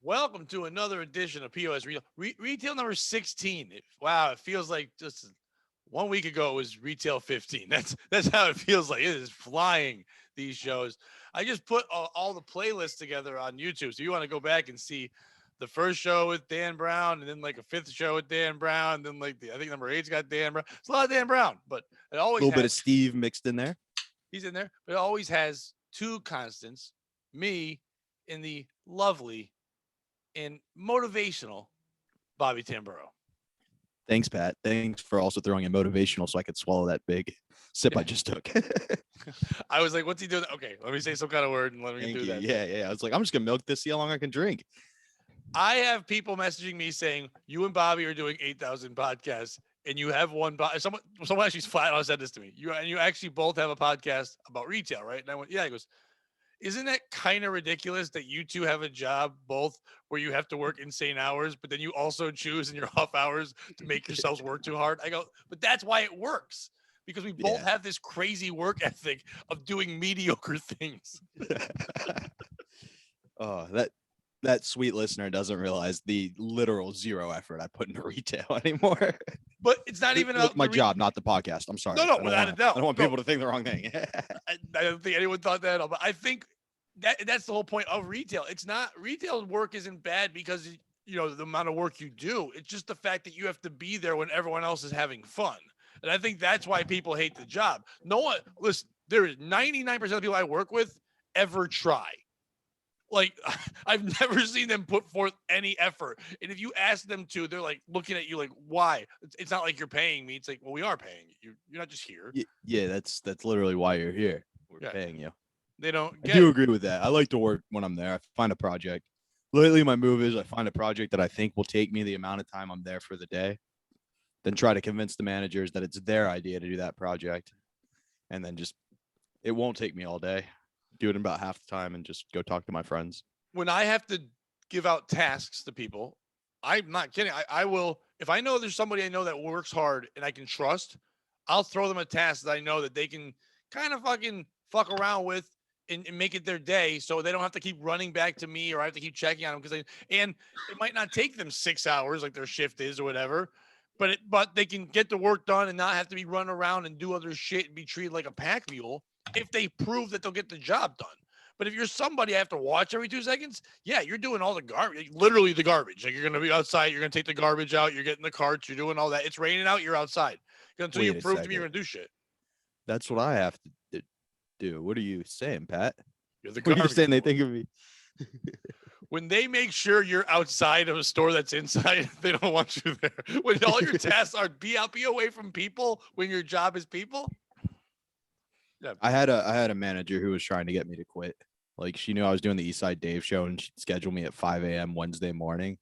Welcome to another edition of POS Retail. Retail number 16. Wow, it feels like just 1 week ago it was Retail 15. That's how it feels like. It is flying, these shows. I just put all the playlists together on YouTube. So you want to go back and see the first show with Dan Brown, and then like a fifth show with Dan Brown, and then like I think number eight's got Dan Brown. It's a lot of Dan Brown, but it A always little bit of has, Steve mixed in there. he's in there, but it always has two constants: me in the lovely and motivational Bobby Tamburo. Thanks, Pat. Thanks for also throwing in motivational so I could swallow that big sip I Yeah. just took. I was like, what's he doing? Okay, let me say some kind of word and let me Thank do you. that. Yeah. I was like, I'm just gonna milk this, see how long I can drink. I have people messaging me saying, you and Bobby are doing 8,000 podcasts and you have one. Someone actually flat out said this to me. You actually both have a podcast about retail, right? And I went, yeah. He goes, isn't that kind of ridiculous that you two have a job both where you have to work insane hours, but then you also choose in your off hours to make yourselves work too hard? I go, but that's why it works, because we both Yeah. have this crazy work ethic of doing mediocre things. Oh, that sweet listener doesn't realize the literal zero effort I put into retail anymore. But it's not even With about my job, not the podcast. I'm sorry. No, without a doubt. I don't want No, people to think the wrong thing. I don't think anyone thought that at all. But I think that's the whole point of retail. It's not retail work isn't bad because the amount of work you do. It's just the fact that you have to be there when everyone else is having fun. And I think that's why people hate the job. No one listen, there is 99% of the people I work with ever try. Like I've never seen them put forth any effort. And if you ask them to, they're like looking at you like, why? It's not like you're paying me. It's like, well, we are paying you. You're not just here. Yeah, that's literally why you're here. We're Yeah. paying you. They don't I get do it. agree with that. I like to work when I'm there. I find a project. Lately, my move is I find a project that I think will take me the amount of time I'm there for the day, then try to convince the managers that it's their idea to do that project. And then just, it won't take me all day. Do it in about half the time and just go talk to my friends. When I have to give out tasks to people, I'm not kidding. I will, if I know there's somebody I know that works hard and I can trust, I'll throw them a task that I know that they can kind of fucking fuck around with and make it their day so they don't have to keep running back to me or I have to keep checking on them and it might not take them 6 hours like their shift is or whatever, but they can get the work done and not have to be running around and do other shit and be treated like a pack mule if they prove that they'll get the job done. But if you're somebody I have to watch every 2 seconds, yeah, you're doing all the garbage, literally the garbage. Like you're going to be outside, you're going to take the garbage out, you're getting the carts, you're doing all that. It's raining out, you're outside until you Wait a prove to me you're second. going to do shit. That's what I have to do. What are you saying, Pat? You're the What are you garbage. saying they think of me? When they make sure you're outside of a store that's inside, they don't want you there. When all your tasks are be away from people when your job is people. Yeah. I had a manager who was trying to get me to quit. Like she knew I was doing the Eastside Dave show and she'd schedule me at 5 a.m. Wednesday morning.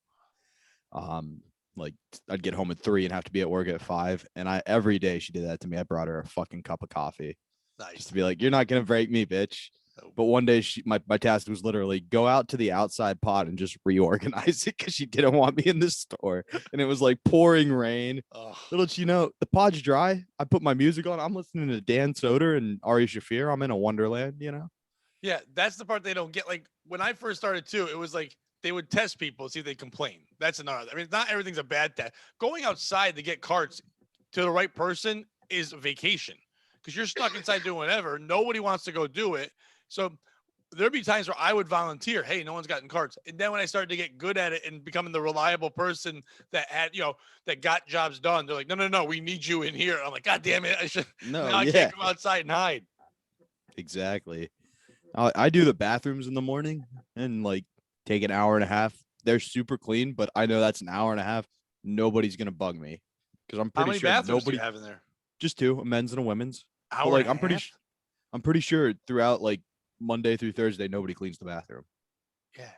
Like I'd get home at 3 and have to be at work at 5. And every day she did that to me. I brought her a fucking cup of coffee. Nice. Just to be like, you're not gonna break me, bitch. Nope. But one day my task was literally go out to the outside pod and just reorganize it because she didn't want me in the store. And it was like pouring rain. Little did you know, the pod's dry. I put my music on. I'm listening to Dan Soder and Ari Shafir. I'm in a wonderland, Yeah, that's the part they don't get. Like when I first started too, it was like they would test people, see if they complain. That's another. I mean, not everything's a bad test. Going outside to get carts to the right person is a vacation because you're stuck inside doing whatever. Nobody wants to go do it. So there'd be times where I would volunteer. Hey, no one's gotten carts. And then when I started to get good at it and becoming the reliable person that had, that got jobs done, they're like, no, we need you in here. I'm like, God damn it. I can't go outside and hide. Exactly. I do the bathrooms in the morning and like take an hour and a half. They're super clean, but I know that's an hour and a half. Nobody's going to bug me because I'm How pretty many sure bathrooms do nobody you have in there? just two, a men's and a women's. Hour But like and a half? I'm pretty sure throughout like Monday through Thursday, nobody cleans the bathroom. Yeah.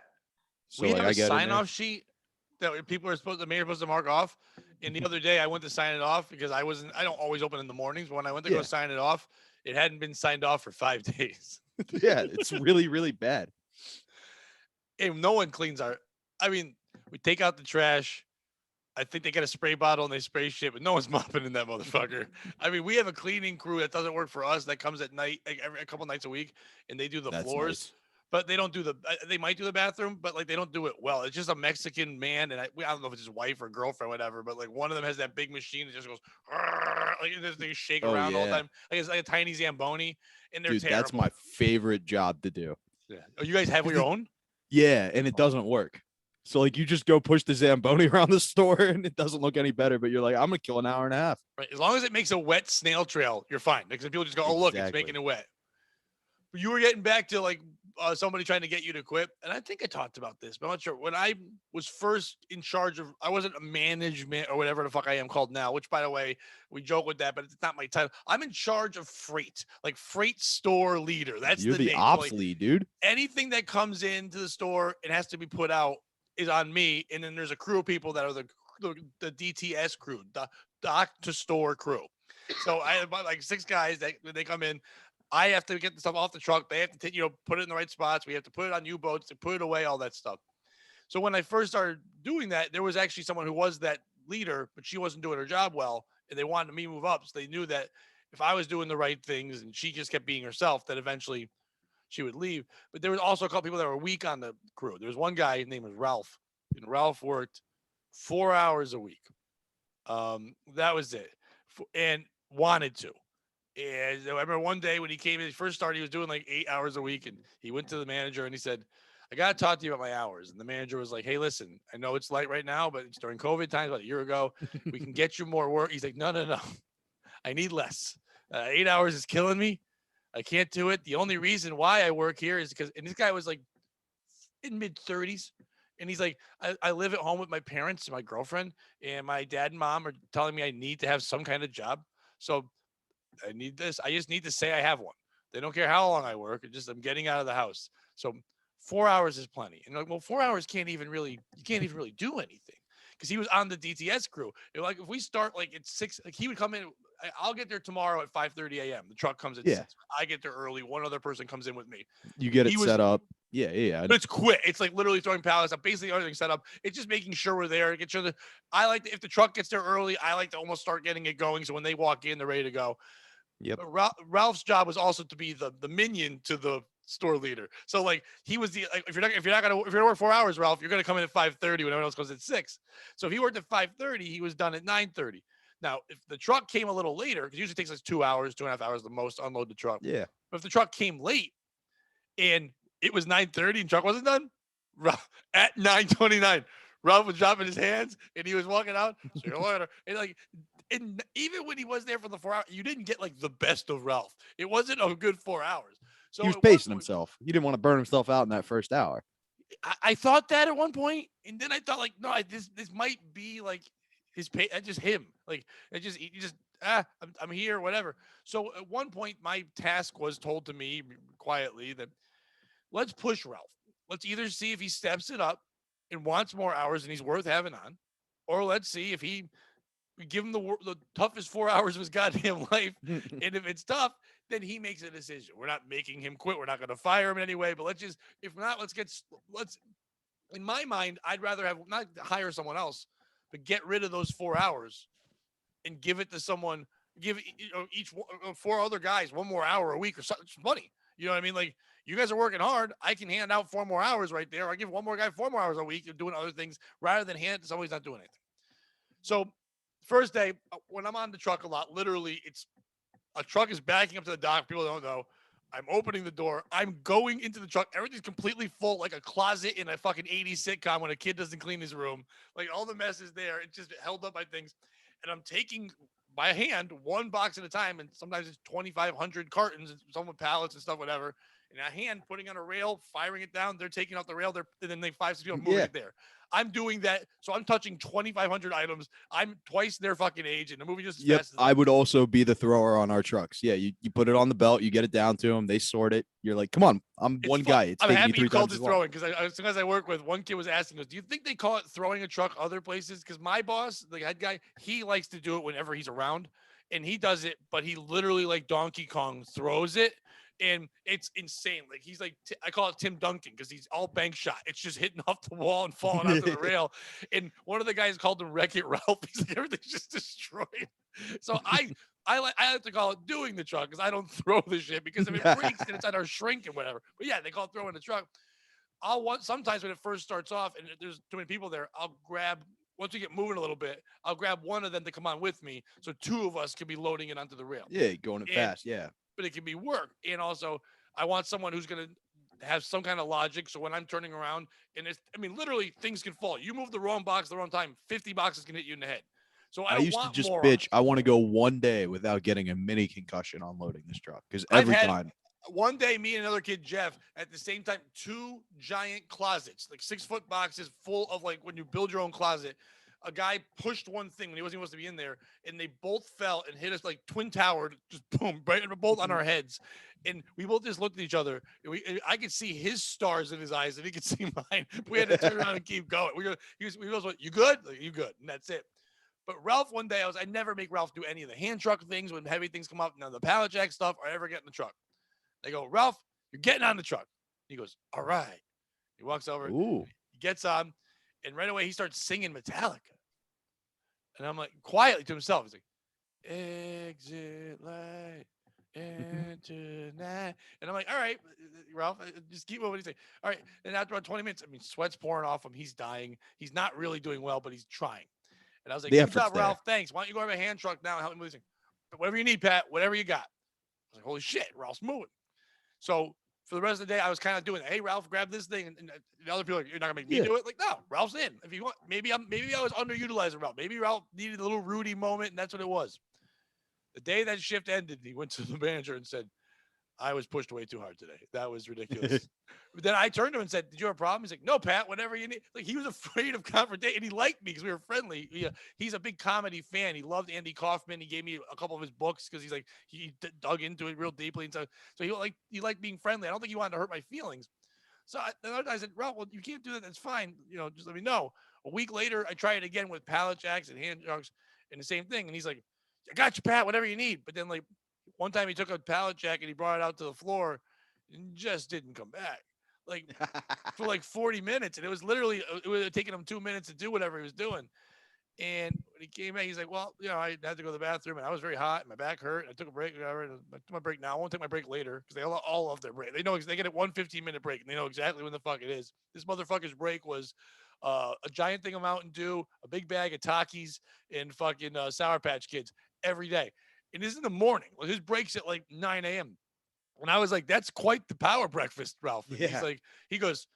So We like have I a get in there. sign-off sheet that the mayor supposed to mark off. And the other day I went to sign it off because I don't always open in the mornings. But when I went to go Yeah. sign it off, it hadn't been signed off for 5 days. Yeah, it's really, really bad. And no one cleans we take out the trash. I think they get a spray bottle and they spray shit, but no one's mopping in that motherfucker. I mean, we have a cleaning crew that doesn't work for us that comes at night, like a couple nights a week, and they do the That's floors. nice. but they don't do they might do the bathroom, but like they don't do it well. It's just a Mexican man, and I don't know if it's his wife or girlfriend, or whatever. But like one of them has that big machine that just goes like they shake Oh around all the yeah, time. Like it's like a tiny Zamboni, and they're dude, that's terrible. my favorite job to do. Yeah. Oh, you guys have 'Cause your own? yeah, and it doesn't work. So like you just go push the Zamboni around the store and it doesn't look any better, but you're like, I'm gonna kill an hour and a half. Right. As long as it makes a wet snail trail, you're fine. Because people just go, "Oh, look, it's making Exactly. it wet." But you were getting back to like somebody trying to get you to quit, and I think I talked about this, but I'm not sure. When I was first in charge of, I wasn't a management or whatever the fuck I am called now. Which, by the way, we joke with that, but it's not my title. I'm in charge of freight, like freight store leader. That's You're the the name. So ops like lead, dude. anything that comes into the store, it has to be put out is on me, and then there's a crew of people that are the DTS crew, the dock to store crew. So I have about like 6 guys that when they come in, I have to get the stuff off the truck. They have to put it in the right spots. We have to put it on U-boats to put it away, all that stuff. So when I first started doing that, there was actually someone who was that leader, but she wasn't doing her job well, and they wanted me to move up. So they knew that if I was doing the right things and she just kept being herself, that eventually she would leave. But there was also a couple people that were weak on the crew. There was one guy, his name was Ralph, and Ralph worked 4 hours a week. That was it, and wanted to. And I remember one day when he came in, he first started, he was doing like 8 hours a week, and he went to the manager and he said, "I got to talk to you about my hours." And the manager was like, "Hey, listen, I know it's light right now, but it's during COVID times, about a year ago. We can get you more work." He's like, "No, no, no, I need less. 8 hours is killing me. I can't do it. The only reason why I work here is because," and this guy was like in mid 30s. And he's like, I live at home with my parents and my girlfriend, and my dad and mom are telling me I need to have some kind of job. So I need this. I just need to say I have one. They don't care how long I work. It's just I'm getting out of the house. So 4 hours is plenty. And like, well, 4 hours you can't even really do anything because he was on the DTS crew. Like if we start like at 6, like he would come in. I'll get there tomorrow at 5:30 a.m. The truck comes at Yeah. 6. I get there early. One other person comes in with me. You get it He was, set up. Yeah. but it's quick. It's like literally throwing pallets up, basically everything set up. It's just making sure we're there. Get sure that I like if the truck gets there early, I like to almost start getting it going. So when they walk in, they're ready to go. Yep. But Ralph's job was also to be the minion to the store leader. So like he was the like, if you're gonna work 4 hours, Ralph, you're gonna come in at 5:30 when everyone else goes at 6. So if he worked at 5:30, he was done at 9:30. Now, if the truck came a little later, because it usually takes us 2 hours, 2.5 hours the most to unload the truck. Yeah. But if the truck came late and it was 9:30 and truck wasn't done, Ralph, at 9:29, Ralph was dropping his hands and he was walking out. See you later. And like, and even when he was there for the 4 hours, you didn't get like the best of Ralph. It wasn't a good 4 hours. So He was at one pacing point, himself. He didn't want to burn himself out in that first hour. I thought that at one point, and then I thought like, no, this might be like his pay. Just him. Like it just he just I'm here, whatever. So at one point, my task was told to me quietly that let's push Ralph. Let's either see if he steps it up and wants more hours and he's worth having on, or let's see if we give him the toughest 4 hours of his goddamn life. And if it's tough, then he makes a decision. We're not making him quit. We're not going to fire him in any way, but if not, let's, in my mind, I'd rather have not hire someone else, but get rid of those 4 hours and give it to someone, give each 4 other guys 1 more hour a week or something money. You know what I mean? Like you guys are working hard. I can hand out 4 more hours right there. I give one more guy 4 more hours a week of doing other things rather than hand it to somebody who's not doing anything. So first day, when I'm on the truck a lot, literally it's a truck is backing up to the dock. People don't know. I'm opening the door. I'm going into the truck. Everything's completely full, like a closet in a fucking 80s sitcom when a kid doesn't clean his room. Like all the mess is there. It's just held up by things. And I'm taking by hand one box at a time. And sometimes it's 2,500 cartons, and some with pallets and stuff, whatever. And a hand putting on a rail, firing it down. They're taking out the rail. And then 5, 6 people moving it there. I'm doing that. So I'm touching 2,500 items. I'm twice their fucking age, and they're moving just as fast as I would also be the thrower on our trucks. Yeah, you put it on the belt, you get it down to them, they sort it. You're like, come on, I'm one guy. It's I'm taking me happy 3 you called times it as long. throwing because as soon as I work with one kid was asking us, do you think they call it throwing a truck other places? Because my boss, the head guy, he likes to do it whenever he's around, and he does it, but he literally like Donkey Kong throws it. And it's insane. Like he's like, I call it Tim Duncan because he's all bank shot. It's just hitting off the wall and falling onto the rail. And one of the guys called him Wreck It Ralph. He's like, everything's just destroyed. So I I like to call it doing the truck because I don't throw the shit because if it breaks then it's on our shrink and whatever. But yeah, they call it throwing the truck. I'll want sometimes when it first starts off and there's too many people there, I'll grab once we get moving a little bit, I'll grab one of them to come on with me so two of us can be loading it onto the rail. Yeah, going it And fast. Yeah. but it can be work. And also I want someone who's gonna have some kind of logic. So when I'm turning around and it's I mean literally things can fall. You move the wrong box at the wrong time, 50 boxes can hit you in the head. So I I don't used to want just morons. bitch. I want to go one day without getting a mini concussion unloading this truck because I've every had time. one day, me and another kid, Jeff, at the same time, two giant closets, like 6 foot boxes full of like when you build your own closet. A guy pushed one thing when he wasn't supposed to be in there, and they both fell and hit us like twin towered, just boom, right, both on our heads. And we both just looked at each other. And I could see his stars in his eyes, and he could see mine. We had to turn around and keep going. We was like, "You good? Like, you good?" And that's it. But Ralph, one day, I never make Ralph do any of the hand truck things when heavy things come up, none of the pallet jack stuff, or ever get in the truck. They go, Ralph, you're getting on the truck. He goes, all right. He walks over, Ooh. he gets on, and right away he starts singing Metallica. And I'm like, quietly to himself, he's like, exit light into night. And I'm like, all right, Ralph, just keep moving. He's like, all right. And after about 20 minutes, I mean, sweat's pouring off him. He's dying. He's not really doing well, but he's trying. And I was like, The good effort's job, there. Ralph. Thanks. Why don't you go have a hand truck now and help me move this thing? But whatever you need, Pat, whatever you got. I was like, holy shit, Ralph's moving. So for the rest of the day, I was kind of doing, hey, Ralph, grab this thing. And the other people are like, you're not gonna make me do it. Like, no, Ralph's in. If you want, maybe I was underutilizing Ralph. Maybe Ralph needed a little Rudy moment, and that's what it was. The day that shift ended, he went to the manager and said, I was pushed way too hard today. That was ridiculous. But then I turned to him and said, did you have a problem? He's like, no, Pat, whatever you need. Like he was afraid of confrontation. He liked me because we were friendly. He's a big comedy fan. He loved Andy Kaufman. He gave me a couple of his books because he's like, he dug into it real deeply. And so he liked being friendly. I don't think he wanted to hurt my feelings. So I said, Ralph, well, you can't do that. That's fine. Just let me know. A week later, I tried it again with pallet jacks and hand trucks and the same thing. And he's like, I got you, Pat, whatever you need. But then like one time he took a pallet jack and he brought it out to the floor and just didn't come back. Like for like 40 minutes. And it was literally, it would have taken him 2 minutes to do whatever he was doing. And when he came back, he's like, well, I had to go to the bathroom and I was very hot and my back hurt. I took a break. I took my break now. I won't take my break later because they all love their break. They know they get a 1 15-minute break and they know exactly when the fuck it is. This motherfucker's break was a giant thing of Mountain Dew, a big bag of Takis, and fucking Sour Patch Kids every day. And this is in the morning. Well, his break's at like 9 a.m. And I was like, that's quite the power breakfast, Ralph. And Yeah. he goes,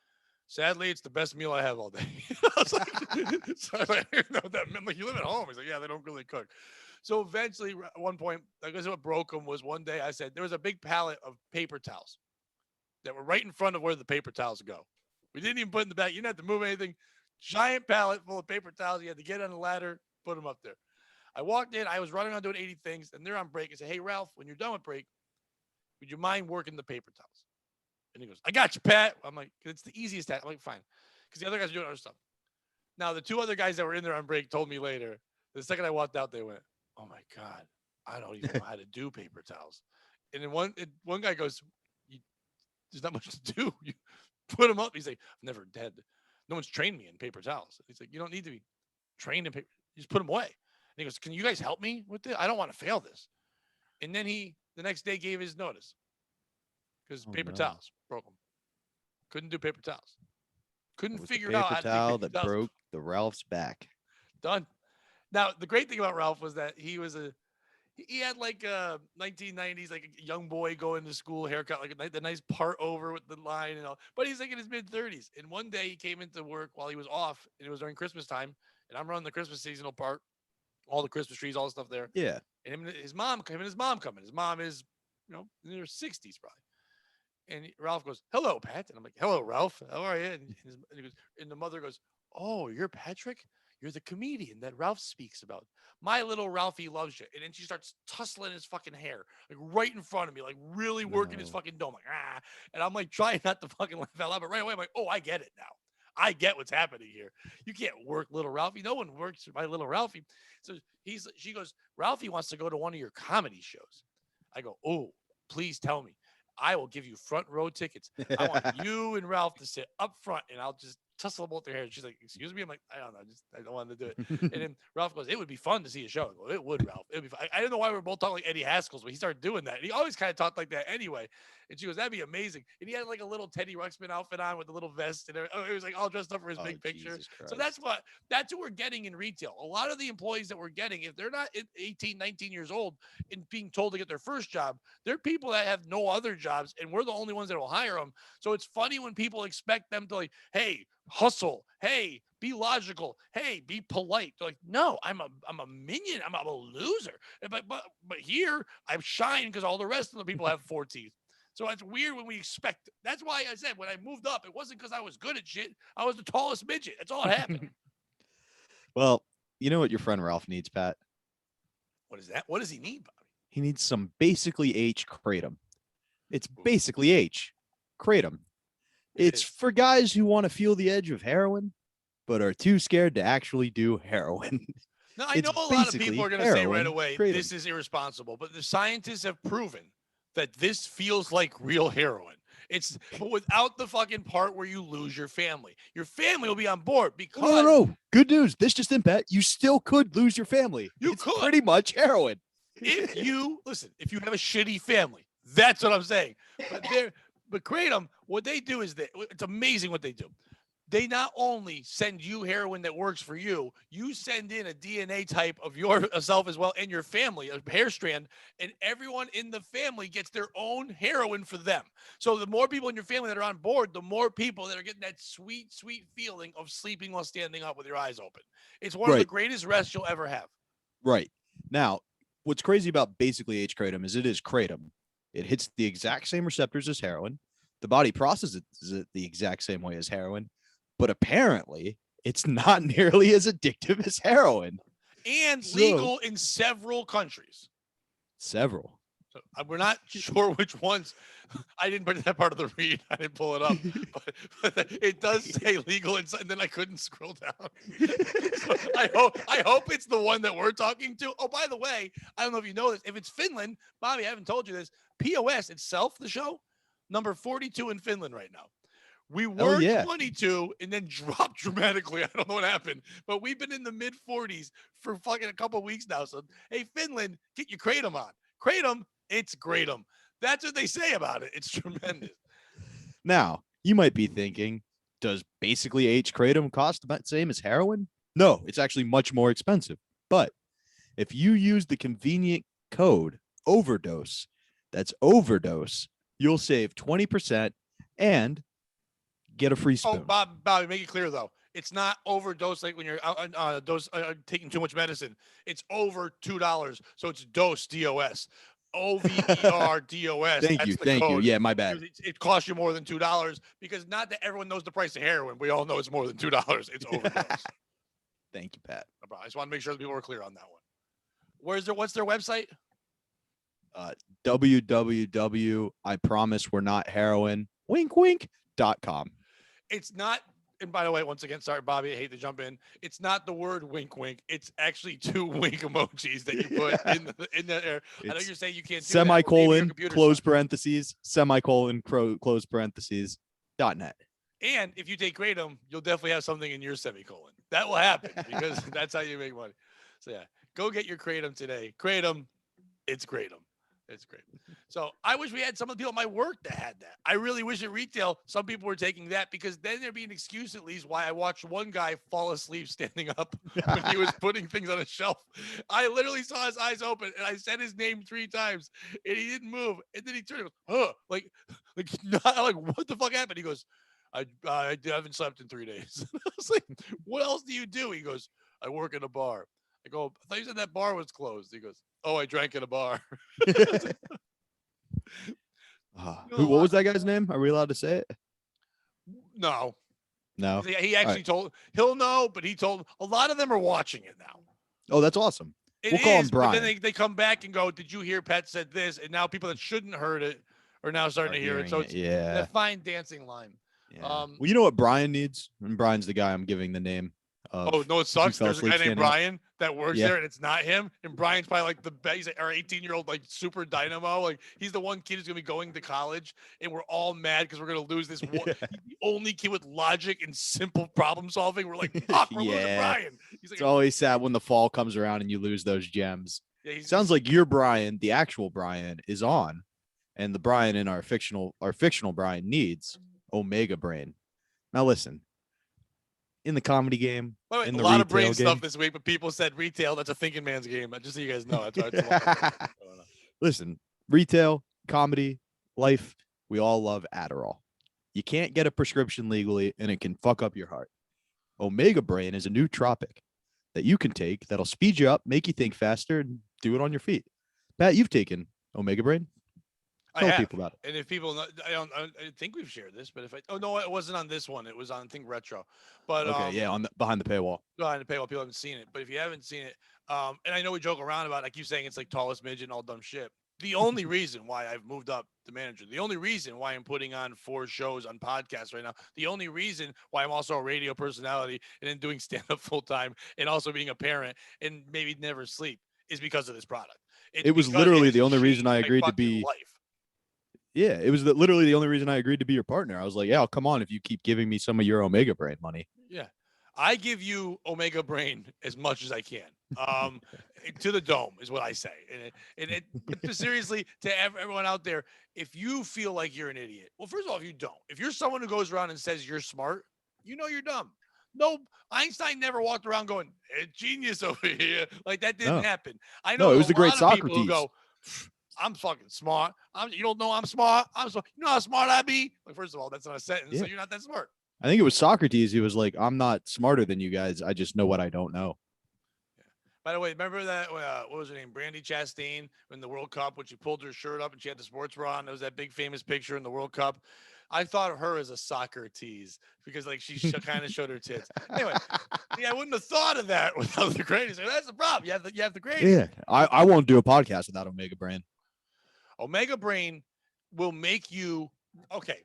sadly, it's the best meal I have all day. I was like, so I was like, I don't know what that meant. I'm like, you live at home. He's like, yeah, they don't really cook. So eventually, at one point, I guess what broke him was one day I said, there was a big pallet of paper towels that were right in front of where the paper towels go. We didn't even put in the back. You didn't have to move anything. Giant pallet full of paper towels. You had to get on the ladder, put them up there. I walked in. I was running on doing 80 things, and they're on break. I said, hey, Ralph, when you're done with break, would you mind working the paper towels? And he goes, I got you, Pat. I'm like, it's the easiest task. I'm like, fine. Because the other guys are doing other stuff. Now, the two other guys that were in there on break told me later, the second I walked out, they went, oh my God, I don't even know how to do paper towels. And then one guy goes, there's not much to do. You put them up. He's like, I've never had, no one's trained me in paper towels. He's like, you don't need to be trained in paper. You just put them away. And he goes, can you guys help me with this? I don't want to fail this. And then the next day gave his notice because paper towels broke him. Couldn't do paper towels. Couldn't figure it out. Paper towel that broke the Ralph's back. Done. Now, the great thing about Ralph was that he had like a 1990s, like a young boy going to school haircut, like the nice part over with the line and all. But he's like in his mid 30s. And one day he came into work while he was off, and it was during Christmas time. And I'm running the Christmas seasonal part, all the Christmas trees, all the stuff there. Yeah. And his mom coming. His mom is, in her 60s probably. And Ralph goes, hello, Pat. And I'm like, hello, Ralph. How are you? And the mother goes, oh, you're Patrick? You're the comedian that Ralph speaks about. My little Ralphie loves you. And then she starts tussling his fucking hair, like right in front of me, like really working his fucking dome. Like, ah. And I'm like trying not to fucking laugh out loud. But right away, I'm like, oh, I get it now. I get what's happening here. You can't work little Ralphie. No one works my little Ralphie. So she goes, Ralphie wants to go to one of your comedy shows. I go, oh, please tell me. I will give you front row tickets. I want you and Ralph to sit up front, and I'll just tussle both their hair. She's like, excuse me. I'm like, I don't know. I don't want to do it. And then Ralph goes, it would be fun to see a show. I go, it would, Ralph. It would be fun. I don't know why we're both talking like Eddie Haskell's, but he started doing that. And he always kind of talked like that anyway. And she goes, that'd be amazing. And he had like a little Teddy Ruxpin outfit on with a little vest. And it was like all dressed up for his big picture. So that's what we're getting in retail. A lot of the employees that we're getting, if they're not 18, 19 years old and being told to get their first job, they're people that have no other jobs. And we're the only ones that will hire them. So it's funny when people expect them to like, hey, hustle. Hey, be logical. Hey, be polite. They're like, no, I'm a minion. I'm a loser. But here I shine because all the rest of the people have 4 teeth. So it's weird when we expect. That's why I said when I moved up, it wasn't because I was good at shit. I was the tallest midget. That's all that happened. Well, you know what your friend Ralph needs, Pat? What is that? What does he need, Bobby? He needs some basically H kratom. It's basically H kratom. It's for guys who want to feel the edge of heroin, but are too scared to actually do heroin. Now, I know a lot of people are going to say right away, this is irresponsible, but the scientists have proven that this feels like real heroin. But without the fucking part where you lose your family. Your family will be on board because no. Good news. This just in, Pat. You still could lose your family. It's pretty much heroin. If you have a shitty family, that's what I'm saying. But Kratom, what they do is it's amazing what they do. They not only send you heroin that works for you, you send in a DNA type of yourself as well and your family, a hair strand, and everyone in the family gets their own heroin for them. So the more people in your family that are on board, the more people that are getting that sweet, sweet feeling of sleeping while standing up with your eyes open. It's one of the greatest rests you'll ever have. Right. Now, what's crazy about basically H kratom is it is kratom. It hits the exact same receptors as heroin. The body processes it the exact same way as heroin. But apparently, it's not nearly as addictive as heroin. And legal in several countries. Several. So we're not sure which ones. I didn't put that part of the read. I didn't pull it up. But it does say legal inside, and then I couldn't scroll down. So I hope it's the one that we're talking to. Oh, by the way, I don't know if you know this. If it's Finland, Bobby, I haven't told you this. POS itself, the show, number 42 in Finland right now. We were 22 and then dropped dramatically. I don't know what happened, but we've been in the mid 40s for fucking a couple of weeks now. So, hey, Finland, get your kratom on. Kratom, it's kratom. That's what they say about it. It's tremendous. Now, you might be thinking, does basically H kratom cost about the same as heroin? No, it's actually much more expensive. But if you use the convenient code overdose, that's overdose, you'll save 20% and get a free spoon. Oh, Bobby, make it clear though. It's not overdose like when you're taking too much medicine. It's over $2, so it's dose DOS. OVERDOS. Thank you. Yeah, my bad. It costs you more than $2 because not that everyone knows the price of heroin. We all know it's more than $2. It's overdose. Thank you, Pat. I just want to make sure that people are clear on that one. What's their website? www. I promise we're not heroin. wink.com. It's not, and by the way, once again, sorry, Bobby, I hate to jump in. It's not the word wink, wink. It's actually 2 wink emojis that you put in there. I know you're saying you can't do semicolon, close parentheses, semicolon, close parentheses, .net. And if you take kratom, you'll definitely have something in your semicolon. That will happen because that's how you make money. So yeah, go get your kratom today. Kratom, it's kratom. It's great. So I wish we had some of the people at my work that had that. I really wish at retail some people were taking that because then there'd be an excuse at least why I watched one guy fall asleep standing up when he was putting things on a shelf. I literally saw his eyes open and I said his name 3 times and he didn't move. And then he turned and goes, like what the fuck happened? He goes, I haven't slept in 3 days. I was like, what else do you do? He goes, I work in a bar. I go, I thought you said that bar was closed. He goes, oh, I drank at a bar. What was that guy's name? Are we allowed to say it? No. He actually right. told, he'll know, but he told, a lot of them are watching it now. Oh, that's awesome. We'll call him Brian. Then they come back and go, did you hear Pat said this? And now people that shouldn't heard it are now starting to hear it. So it's a fine dancing line. Yeah. Well, you know what Brian needs? And Brian's the guy I'm giving the name Oh, no, it 'cause you sucks. fell There's a guy asleep named standing up. Brian that works Yeah. there, and it's not him. And Brian's probably like the best. He's like our 18-year-old, like super dynamo. Like he's the one kid who's gonna be going to college, and we're all mad because we're gonna lose this one. Yeah. He's the only kid with logic and simple problem solving. We're like, fuck, we're losing Yeah. Brian. He's like, It's always sad when the fall comes around and you lose those gems. yeah, Sounds like your Brian, the actual Brian, is on, and the Brian in our fictional Brian needs Omega Brain. Now listen, in the comedy game, by the way, in a the lot of brain retail stuff game. this week, but people said retail. That's a thinking man's game. Just so you guys know, that's why it's a lot of brain stuff going on. Listen, retail, comedy, life, we all love Adderall. You can't get a prescription legally, and it can fuck up your heart. Omega Brain is a new tropic that you can take that'll speed you up, make you think faster, and do it on your feet. Pat, you've taken Omega Brain. I Tell have. people about it. And if people know, I think we've shared this, but if oh no, it wasn't on this one. It was on, I think, retro. But Okay, yeah, on the behind the paywall. behind the paywall, people haven't seen it. But if you haven't seen it, and I know we joke around about it, I keep saying it's like tallest midget and all dumb shit. The only reason why I've moved up the manager, the only reason why I'm putting on 4 shows on podcasts right now, the only reason why I'm also a radio personality and then doing stand-up full time and also being a parent and maybe never sleep is because of this product. It's It was because literally has the only reason I changed my agreed to fucking be. life. Yeah, it was literally the only reason I agreed to be your partner. I was like, yeah, I'll come on if you keep giving me some of your Omega Brain money. Yeah. I give you Omega Brain as much as I can. To the dome is what I say. But seriously, to everyone out there, if you feel like you're an idiot, well, first of all, if you don't, if you're someone who goes around and says you're smart, you know you're dumb. No, Einstein never walked around going, hey, genius over here. Like that didn't happen. I know it was a the great lot of people who Socrates. go, I'm fucking smart. You don't know I'm smart. I'm smart. You know how smart I be? Like, first of all, that's not a sentence, so Yeah. you're not that smart. I think it was Socrates. He was like, I'm not smarter than you guys. I just know what I don't know. By the way, remember that, what was her name? Brandy Chastain in the World Cup when she pulled her shirt up and she had the sports bra on. There was that big famous picture in the World Cup. I thought of her as a soccer tease because like she kind of showed her tits. Anyway, yeah, I wouldn't have thought of that without the greatest. That's the problem. You have the greatest. Yeah, I won't do a podcast without Omega Brain. Omega Brain will make you, okay,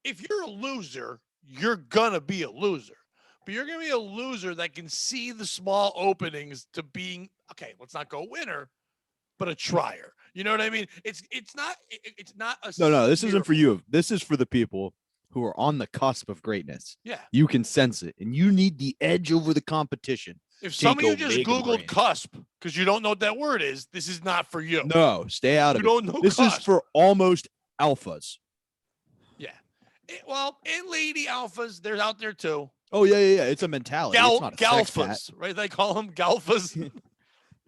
if you're a loser, you're going to be a loser. But you're going to be a loser that can see the small openings to being, okay, let's not go winner, but a trier. You know what I mean? It's not a No, this isn't for you. This is for the people who are on the cusp of greatness. Yeah. You can sense it, and you need the edge over the competition. If some of you just Omega Googled Brain. cusp because you don't know what that word is, this is not for you. No, stay out of You it. don't know This cusp. is for almost alphas. Yeah. And lady alphas, they're out there too. Oh, yeah. It's a mentality. It's not a sex cat. Galphas, right? They call them galphas.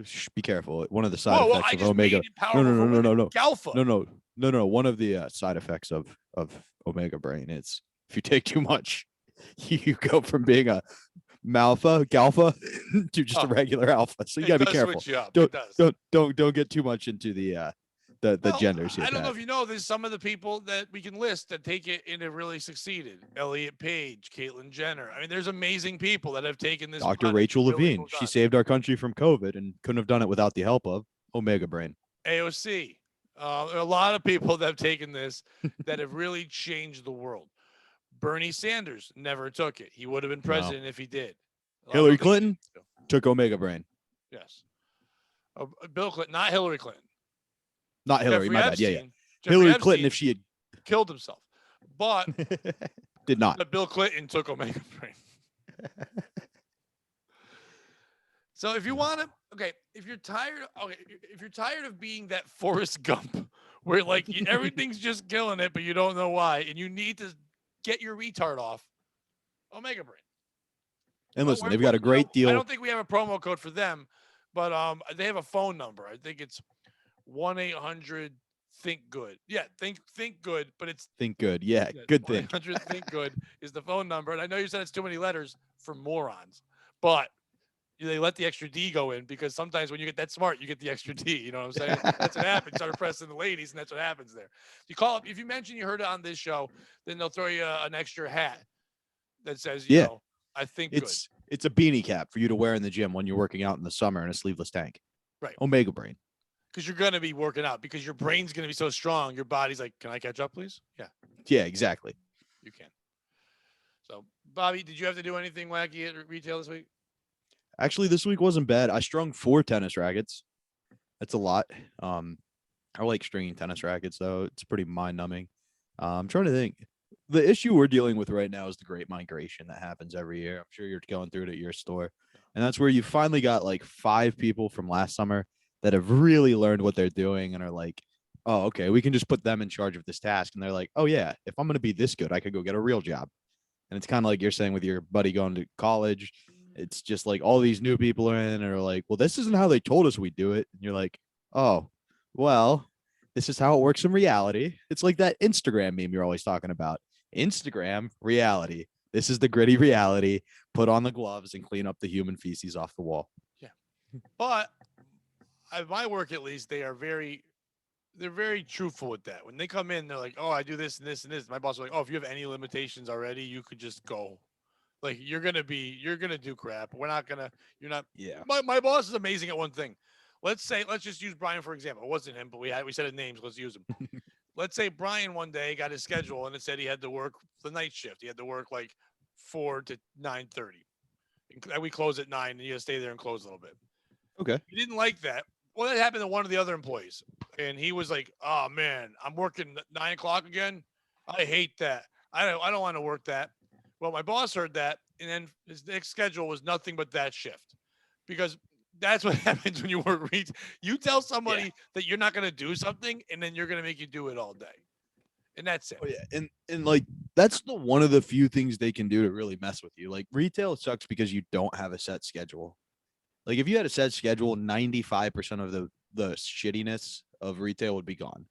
Shh, be careful. One of the side effects I of just Omega. made it powerful for women. No. Galpha. No. One of the side effects of Omega Brain is if you take too much, you go from being a malpha, galpha, to just a regular alpha. So you gotta be careful. Switch you up. Don't get too much into the genders here. I don't know if you know, there's some of the people that we can list that take it and have really succeeded. Elliot Page, Caitlyn Jenner. I mean, there's amazing people that have taken this. Dr. Rachel Levine. She saved our country from COVID and couldn't have done it without the help of Omega Brain. AOC. There are a lot of people that have taken this that have really changed the world. Bernie Sanders never took it. He would have been president if he did. Hillary Clinton took Omega Brain. Yes. Bill Clinton, not Hillary Clinton. Not Hillary, Jeffrey my Epstein, bad. Yeah. Hillary Clinton, if she had killed himself, but did not. But Bill Clinton took Omega Brain. So if you want to, if you're tired of being that Forrest Gump, where like everything's just killing it, but you don't know why, and you need to get your retard off, Omega Brain. And listen, they've got a great deal. I don't think we have a promo code for them, but they have a phone number. I think it's 1-800-THINK-GOOD. Yeah, think good, but it's Think Good. Yeah, good thing. 1-800-THINK-GOOD is the phone number. And I know you said it's too many letters for morons, but they let the extra D go in because sometimes when you get that smart, you get the extra D. You know what I'm saying? That's what happens. Start pressing the ladies, and that's what happens there. You call up if you mention you heard it on this show, then they'll throw you an extra hat that says, you know, I think it's a beanie cap for you to wear in the gym when you're working out in the summer in a sleeveless tank. Right. Omega Brain. Because you're going to be working out because your brain's going to be so strong. Your body's like, can I catch up, please? Yeah. Yeah, exactly. You can. So, Bobby, did you have to do anything wacky at retail this week? Actually, this week wasn't bad. I strung 4 tennis rackets. That's a lot. Um, I like stringing tennis rackets, though. It's pretty mind numbing. I'm trying to think. The issue we're dealing with right now is the great migration that happens every year. I'm sure you're going through it at your store. And that's where you finally got like 5 people from last summer that have really learned what they're doing and are like, oh, okay, we can just put them in charge of this task. And they're like, oh, yeah, if I'm going to be this good, I could go get a real job. And it's kind of like you're saying with your buddy going to college. It's just like all these new people are in and are like, well, this isn't how they told us we do it. And you're like, oh, well, this is how it works in reality. It's like that Instagram meme you're always talking about. Instagram reality. This is the gritty reality. Put on the gloves and clean up the human feces off the wall. Yeah. But at my work, at least, they're very truthful with that. When they come in, they're like, "Oh, I do this and this and this." My boss is like, "Oh, if you have any limitations already, you could just go. Like you're gonna do crap. We're not gonna. You're not." Yeah. My boss is amazing at one thing. Let's just use Brian for example. It wasn't him, but we said his names. Let's use him. Let's say Brian one day got his schedule and it said he had to work the night shift. He had to work like 4 to 9:30. And we close at 9, and you gotta stay there and close a little bit. Okay. He didn't like that. Well, that happened to one of the other employees, and he was like, "Oh man, I'm working 9 o'clock again. I hate that. I don't want to work that." Well, my boss heard that, and then his next schedule was nothing but that shift, because that's what happens when you work retail. You tell somebody that you're not going to do something, and then you're going to make you do it all day, and that's it. Oh yeah, and like that's the one of the few things they can do to really mess with you. Like retail sucks because you don't have a set schedule. Like if you had a set schedule, 95% of the shittiness of retail would be gone.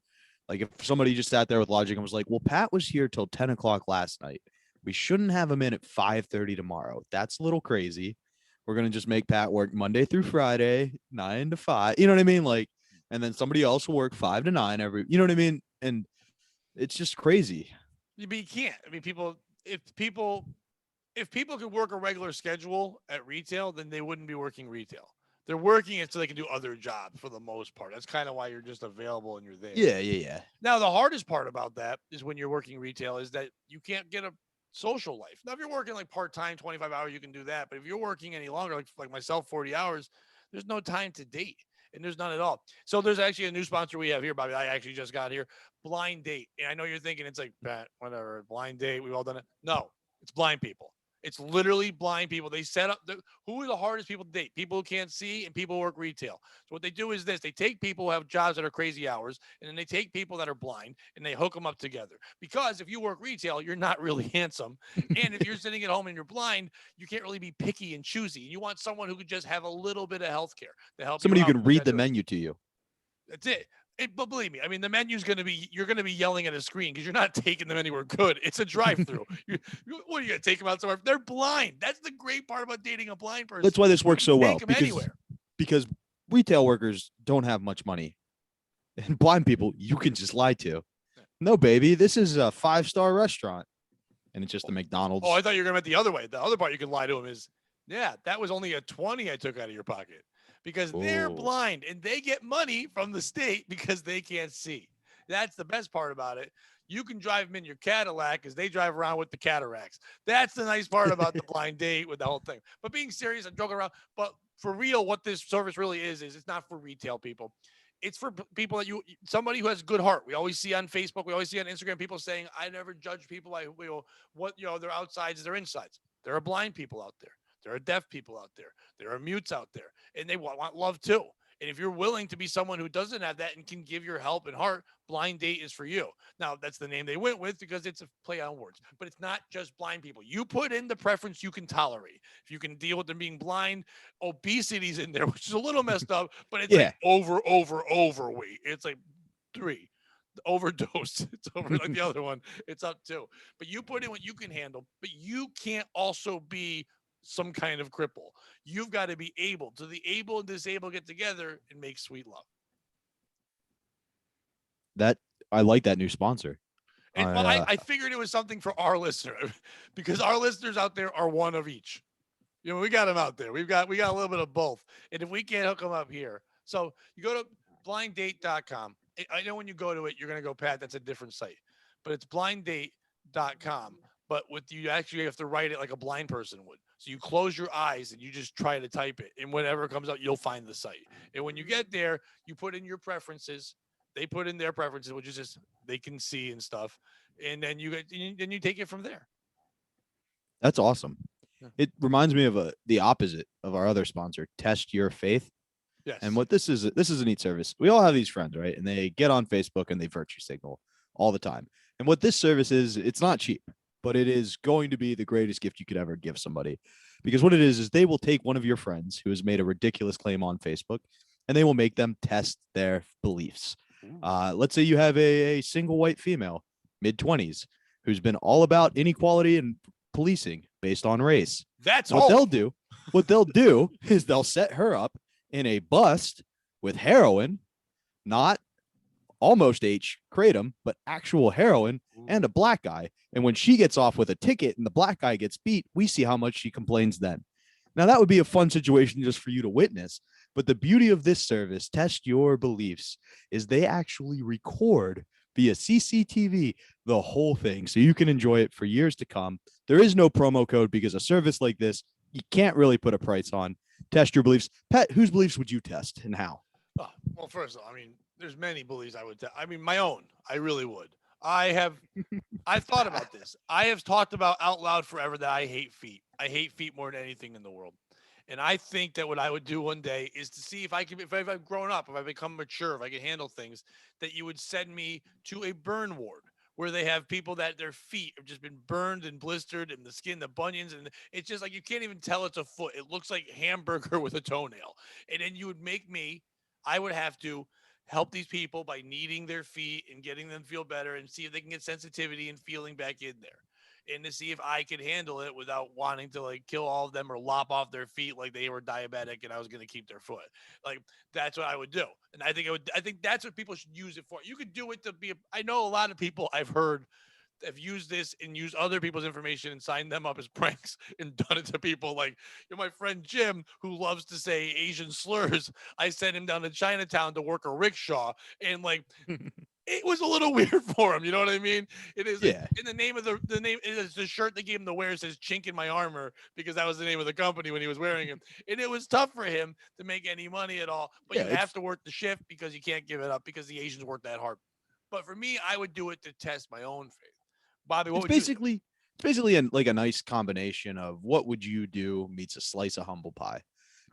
Like if somebody just sat there with logic and was like, "Well, Pat was here till 10 o'clock last night. We shouldn't have him in at 5:30 tomorrow. That's a little crazy. We're gonna just make Pat work Monday through Friday, 9 to 5. You know what I mean? Like, and then somebody else will work 5 to 9 every. You know what I mean? And it's just crazy. But you can't. I mean, if people could work a regular schedule at retail, then they wouldn't be working retail. They're working it so they can do other jobs for the most part. That's kind of why you're just available and you're there. Yeah. Now, the hardest part about that is when you're working retail is that you can't get a social life. Now, if you're working like part time, 25 hours, you can do that. But if you're working any longer, like myself, 40 hours, there's no time to date. And there's none at all. So there's actually a new sponsor we have here, Bobby. I actually just got here. Blind Date. And I know you're thinking it's like, whatever, blind date. We've all done it. No, it's blind people. It's literally blind people. They set up who are the hardest people to date? People who can't see and people who work retail. So what they do is this: they take people who have jobs that are crazy hours, and then they take people that are blind and they hook them up together. Because if you work retail, you're not really handsome, and if you're sitting at home and you're blind, you can't really be picky and choosy. You want someone who could just have a little bit of health care to help Somebody you who out. can read the menu to you. That's it. But believe me, I mean, the menu's going to be, you're going to be yelling at a screen because you're not taking them anywhere good. It's a drive through. What are you going to take them out somewhere? They're blind. That's the great part about dating a blind person. That's why this works so well. Take them anywhere. Because retail workers don't have much money. And blind people, you can just lie to. No, baby, this is a 5-star restaurant. And it's just a McDonald's. Oh, I thought you were going to the other way. The other part you can lie to them is, yeah, that was only a 20 I took out of your pocket. Because they're blind and they get money from the state because they can't see. That's the best part about it. You can drive them in your Cadillac as they drive around with the cataracts. That's the nice part about the blind date with the whole thing. But being serious, I'm joking around. But for real, what this service really is it's not for retail people. It's for people that somebody who has a good heart. We always see on Facebook, we always see on Instagram people saying, I never judge people. Their outsides is their insides. There are blind people out there. There are deaf people out there. There are mutes out there, and they want love too. And if you're willing to be someone who doesn't have that and can give your help and heart, Blind Date is for you. Now, that's the name they went with because it's a play on words, but it's not just blind people. You put in the preference you can tolerate. If you can deal with them being blind, obesity's in there, which is a little messed up, but it's like overweight. It's like 3. Overdose. It's over like the other one. It's up 2. But you put in what you can handle, but you can't also be some kind of cripple. You've got to be able to the able and disabled get together and make sweet love. That I like that new sponsor. And I figured it was something for our listener because our listeners out there are one of each. You know, we got them out there. We got a little bit of both. And if we can't hook them up here, so you go to blinddate.com. I know when you go to it, you're going to go, Pat, that's a different site, but it's blinddate.com. but with you actually have to write it like a blind person would. So you close your eyes and you just try to type it, and whatever comes up, you'll find the site. And when you get there, you put in your preferences. They put in their preferences, which is just they can see and stuff, and then then you take it from there. That's awesome. Yeah. It reminds me of the opposite of our other sponsor, Test Your Faith. And Yes. what this is a neat service. We all have these friends, right? And they get on Facebook and they virtue signal all the time. And what this service is, it's not cheap, but it is going to be the greatest gift you could ever give somebody. Because what it is they will take one of your friends who has made a ridiculous claim on Facebook and they will make them test their beliefs. Let's say you have a single white female, mid-20s, who's been all about inequality and policing based on race. That's What all. they'll do is they'll set her up in a bust with heroin, not almost H kratom, but actual heroin and a black guy. And when she gets off with a ticket and the black guy gets beat, we see how much she complains then. Now, that would be a fun situation just for you to witness. But the beauty of this service, Test Your Beliefs, is they actually record via CCTV the whole thing so you can enjoy it for years to come. There is no promo code because a service like this, you can't really put a price on. Test your beliefs. Pat, whose beliefs would you test and how? Oh, well, first of all, I mean, there's many beliefs I would tell. I mean, my own. I really would. I've thought about this. I have talked about out loud forever that I hate feet. I hate feet more than anything in the world. And I think that what I would do one day is to see if I can, if I've grown up, if I've become mature, if I can handle things, that you would send me to a burn ward where they have people that their feet have just been burned and blistered and the skin, the bunions, and it's just like you can't even tell it's a foot. It looks like hamburger with a toenail. And then you would make me, I would have to help these people by kneading their feet and getting them feel better and see if they can get sensitivity and feeling back in there. And to see if I could handle it without wanting to like kill all of them or lop off their feet like they were diabetic and I was going to keep their foot. Like that's what I would do. And I think that's what people should use it for. You could do it to be, I know a lot of people I've heard have used this and used other people's information and signed them up as pranks and done it to people. Like, my friend Jim, who loves to say Asian slurs, I sent him down to Chinatown to work a rickshaw, and like it was a little weird for him. You know what I mean? It is Yeah. in the name of the name. It is the shirt they gave him to wear says "Chink in my armor" because that was the name of the company when he was wearing it. And it was tough for him to make any money at all. But Yeah, you have to work the shift because you can't give it up because the Asians work that hard. But for me, I would do it to test my own faith. Bobby, what it's would you do? basically it's basically like a nice combination of what would you do meets a slice of humble pie.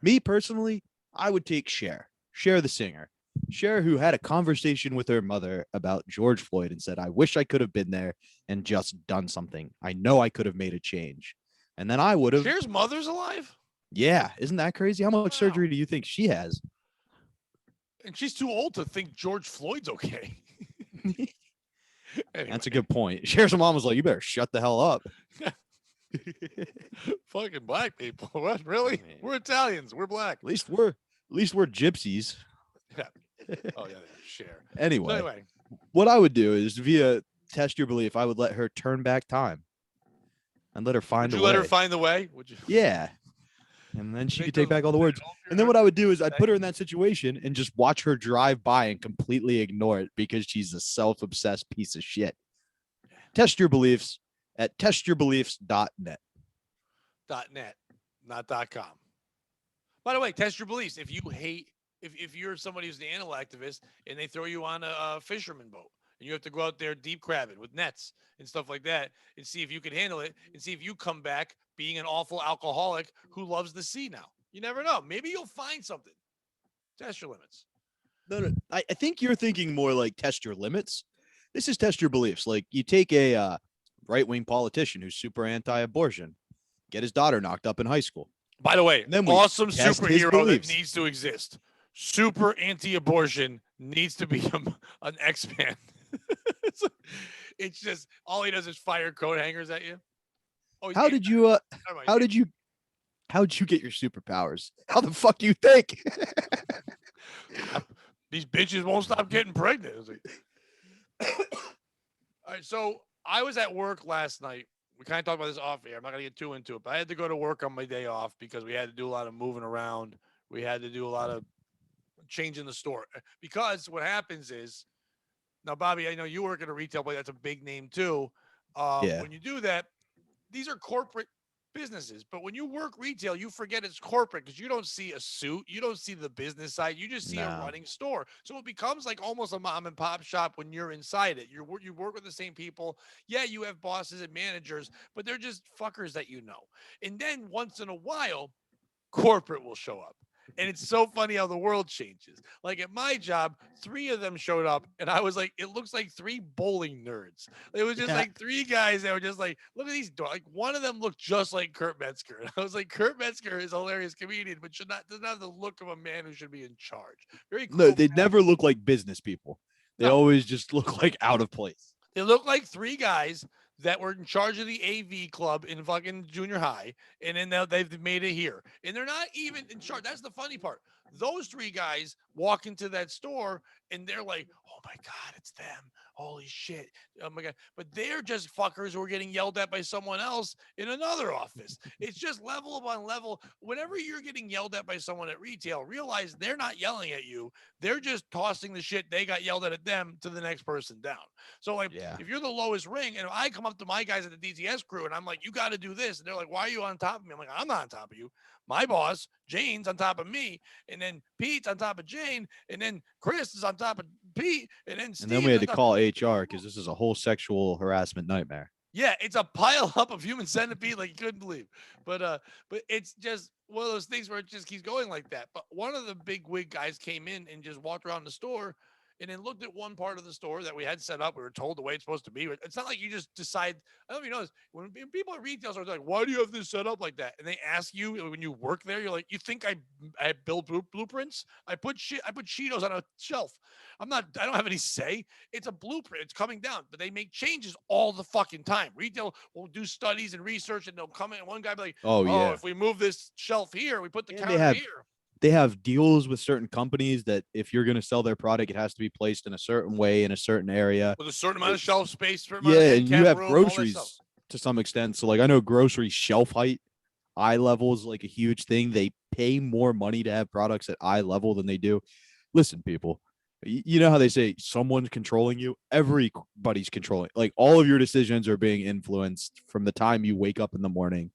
Me personally, I would take Cher the singer. Cher, who had a conversation with her mother about George Floyd and said, I wish I could have been there and just done something. I know I could have made a change. And then I would have. Cher's mother's alive? Yeah. Isn't that crazy? How much surgery do you think she has? And she's too old to think George Floyd's okay. Anyway. That's a good point. Cher's mom was like, you better shut the hell up. Fucking black people. What? Really? Man. We're Italians. We're black. At least we're gypsies. Yeah. Oh, yeah, Cher. Anyway, what I would do is via Test Your Belief, I would let her turn back time and let her find Would you a way. let her find the way? Would you? Yeah. And then she Make could take those- back all the words. And then what I would do is I'd put her in that situation and just watch her drive by and completely ignore it because she's a self-obsessed piece of shit. Test your beliefs at testyourBeliefs.net. .net, not .com. By the way, test your beliefs. If you hate, if you're somebody who's an animal activist and they throw you on a fisherman boat and you have to go out there deep crabbing with nets and stuff like that and see if you can handle it and see if you come back being an awful alcoholic who loves the sea now. You never know. Maybe you'll find something. Test your limits. No. I think you're thinking more like test your limits. This is test your beliefs. Like you take a right-wing politician who's super anti-abortion, get his daughter knocked up in high school. By the way, Then we awesome test his superhero that beliefs. needs to exist. Super anti-abortion needs to be an X-Man. It's just all he does is fire coat hangers at you. Oh, How did you get your superpowers? How the fuck do you think? These bitches won't stop getting pregnant. All right, so I was at work last night. We kind of talked about this off air. I'm not gonna get too into it, but I had to go to work on my day off because we had to do a lot of moving around. We had to do a lot of changing the store because what happens is now, Bobby, I know you work at a retail place. That's a big name too. Yeah. When you do that, these are corporate businesses. But when you work retail, you forget it's corporate because you don't see a suit, you don't see the business side, you just see a No. running store. So it becomes like almost a mom and pop shop when you're inside it. You work with the same people. Yeah, you have bosses and managers, but they're just fuckers that you know. And then once in a while, corporate will show up. And it's so funny how the world changes. Like at my job, three of them showed up, and I was like, it looks like three bowling nerds. It was just Yeah. like three guys that were just like, look at these. Like one of them looked just like Kurt Metzger. And I was like, Kurt Metzger is a hilarious comedian, but doesn't have the look of a man who should be in charge. Very No, cool. they never look like business people. They No, always just look like out of place. they look like three guys that were in charge of the AV club in fucking junior high, and then they've made it here, and they're not even in charge. That's the funny part. Those three guys walk into that store, and they're like, "Oh my god, it's them! Holy shit! Oh my god!" But they're just fuckers who are getting yelled at by someone else in another office. It's just level upon level. Whenever you're getting yelled at by someone at retail, realize they're not yelling at you. They're just tossing the shit they got yelled at them to the next person down. So like Yeah. if you're the lowest ring and if I come up to my guys at the DTS crew and I'm like, you got to do this. And they're like, why are you on top of me? I'm like, I'm not on top of you. My boss, Jane's on top of me. And then Pete's on top of Jane. And then Chris is on top of Pete. And then Steve. And then we had to call HR because this is a whole sexual harassment nightmare. Yeah, it's a pile up of human centipede like you couldn't believe. But it's just one of those things where it just keeps going like that. But one of the big wig guys came in and just walked around the store and then looked at one part of the store that we had set up. We were told the way it's supposed to be. It's not like you just decide. I don't know if you know this. When people at retail stores are like, why do you have this set up like that? And they ask you when you work there, you're like, you think I build blueprints? I put Cheetos on a shelf. I don't have any say. It's a blueprint. It's coming down, but they make changes all the fucking time. Retail will do studies and research, and they'll come in. And one guy be like, Oh, yeah. if we move this shelf here, we put the And counter here. they have deals with certain companies that if you're going to sell their product, it has to be placed in a certain way in a certain area With a certain amount of shelf space. Yeah, and you have room, groceries to some extent. So, like, I know grocery shelf height, eye level is like a huge thing. They pay more money to have products at eye level than they do. Listen, people, you know how they say someone's controlling you? Everybody's controlling. Like, all of your decisions are being influenced from the time you wake up in the morning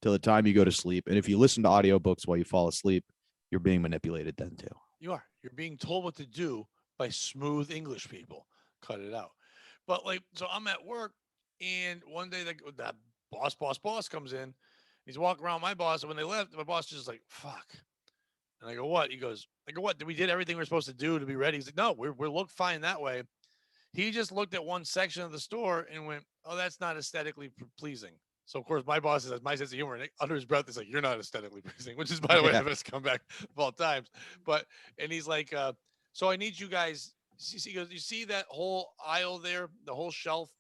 till the time you go to sleep. And if you listen to audiobooks while you fall asleep, you're being manipulated then too. You are. You're being told what to do by smooth English people. Cut it out. But like, so I'm at work, and one day that boss comes in. He's walking around my boss, and when they left, my boss just like, "Fuck." And I go, "What?" He goes, "I go, what? Did we did everything we're supposed to do to be ready?" He's like, "No, we're look fine that way." He just looked at one section of the store and went, "Oh, that's not aesthetically pleasing." So of course my boss has my sense of humor, and under his breath, he's like, "You're not aesthetically pleasing," which is, by the way, the best comeback of all times. But and he's like, "So I need you guys." He goes, "You see that whole aisle there, the whole shelf,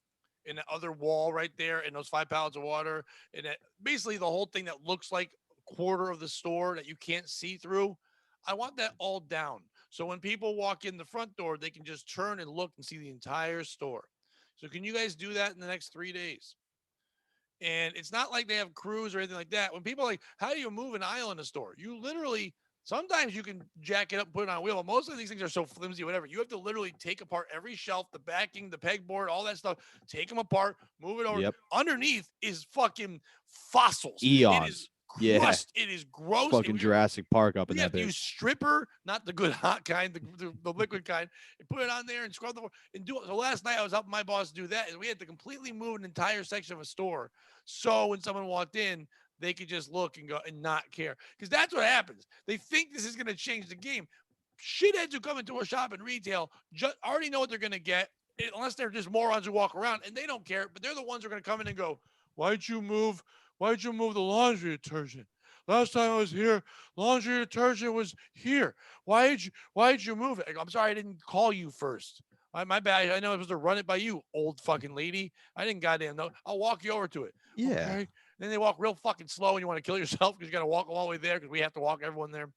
and the other wall right there, and those 5 pounds of water, and basically the whole thing that looks like a quarter of the store that you can't see through. I want that all down, so when people walk in the front door, they can just turn and look and see the entire store. So can you guys do that in the next 3 days?" And it's not like they have crews or anything like that. When people are like, how do you move an aisle in a store? You literally, sometimes you can jack it up, put it on a wheel, but most of these things are so flimsy, whatever. You have to literally take apart every shelf, the backing, the pegboard, all that stuff, take them apart, move it over. Yep. Underneath is fucking fossils. It is Eons. Yeah. crust. It is gross. Fucking Jurassic Park up in We that have to bitch. use stripper, not the good hot kind, the liquid kind, and put it on there and scrub the and do it. So last night I was helping my boss do that, and we had to completely move an entire section of a store. So when someone walked in, they could just look and go and not care. Because that's what happens. They think this is going to change the game. Shitheads who come into a shop in retail just already know what they're going to get, unless they're just morons who walk around and they don't care. But they're the ones who are going to come in and go, Why'd you move the laundry detergent? Last time I was here, laundry detergent was here. Why'd you move it? I go, I'm sorry, I didn't call you first. My bad. I know I was supposed to run it by you, old fucking lady. I didn't goddamn know. I'll walk you over to it. Yeah. Okay. Then they walk real fucking slow, and you want to kill yourself because you got to walk all the way there because we have to walk everyone there.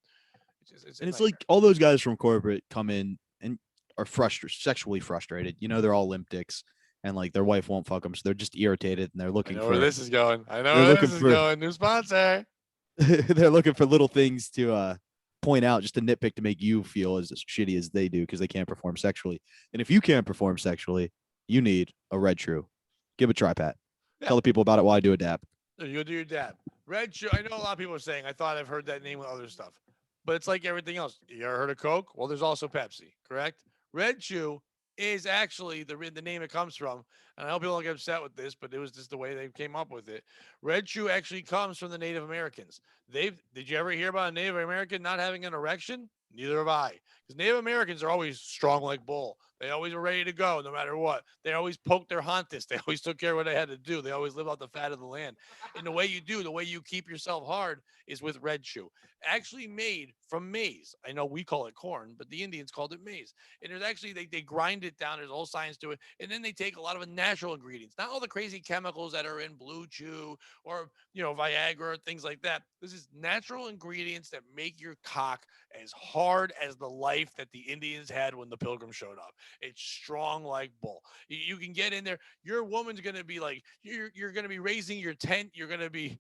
It's like all those guys from corporate come in and are sexually frustrated. You know, they're all limp dicks, and like their wife won't fuck them, so they're just irritated and they're looking for where this is going. I know they're where looking this is for- going. New sponsor. they're looking for little things to point out, just to nitpick to make you feel as shitty as they do because they can't perform sexually. And if you can't perform sexually, you need a red true. Give a tri-pat. Yeah. Tell the people about it while I do a dab. You'll do your dab. Red Shoe. I know a lot of people are saying, I thought I've heard that name with other stuff. But it's like everything else. You ever heard of Coke? Well, there's also Pepsi, correct? Red Shoe is actually the name it comes from. And I hope people don't get upset with this, but it was just the way they came up with it. Red Shoe actually comes from the Native Americans. Did you ever hear about a Native American not having an erection? Neither have I. Because Native Americans are always strong like bull. They always were ready to go no matter what. They always poked their hauntus. They always took care of what they had to do. They always lived off the fat of the land. And the way you keep yourself hard is with Red Shoe. Actually made from maize. I know we call it corn, but the Indians called it maize. And there's actually, they grind it down. There's a whole science to it. And then they take a lot of natural ingredients, not all the crazy chemicals that are in Blue Chew or, Viagra, things like that. This is natural ingredients that make your cock as hard as the life that the Indians had when the pilgrims showed up. It's strong like bull. You can get in there. Your woman's gonna be like, you're gonna be raising your tent. You're gonna be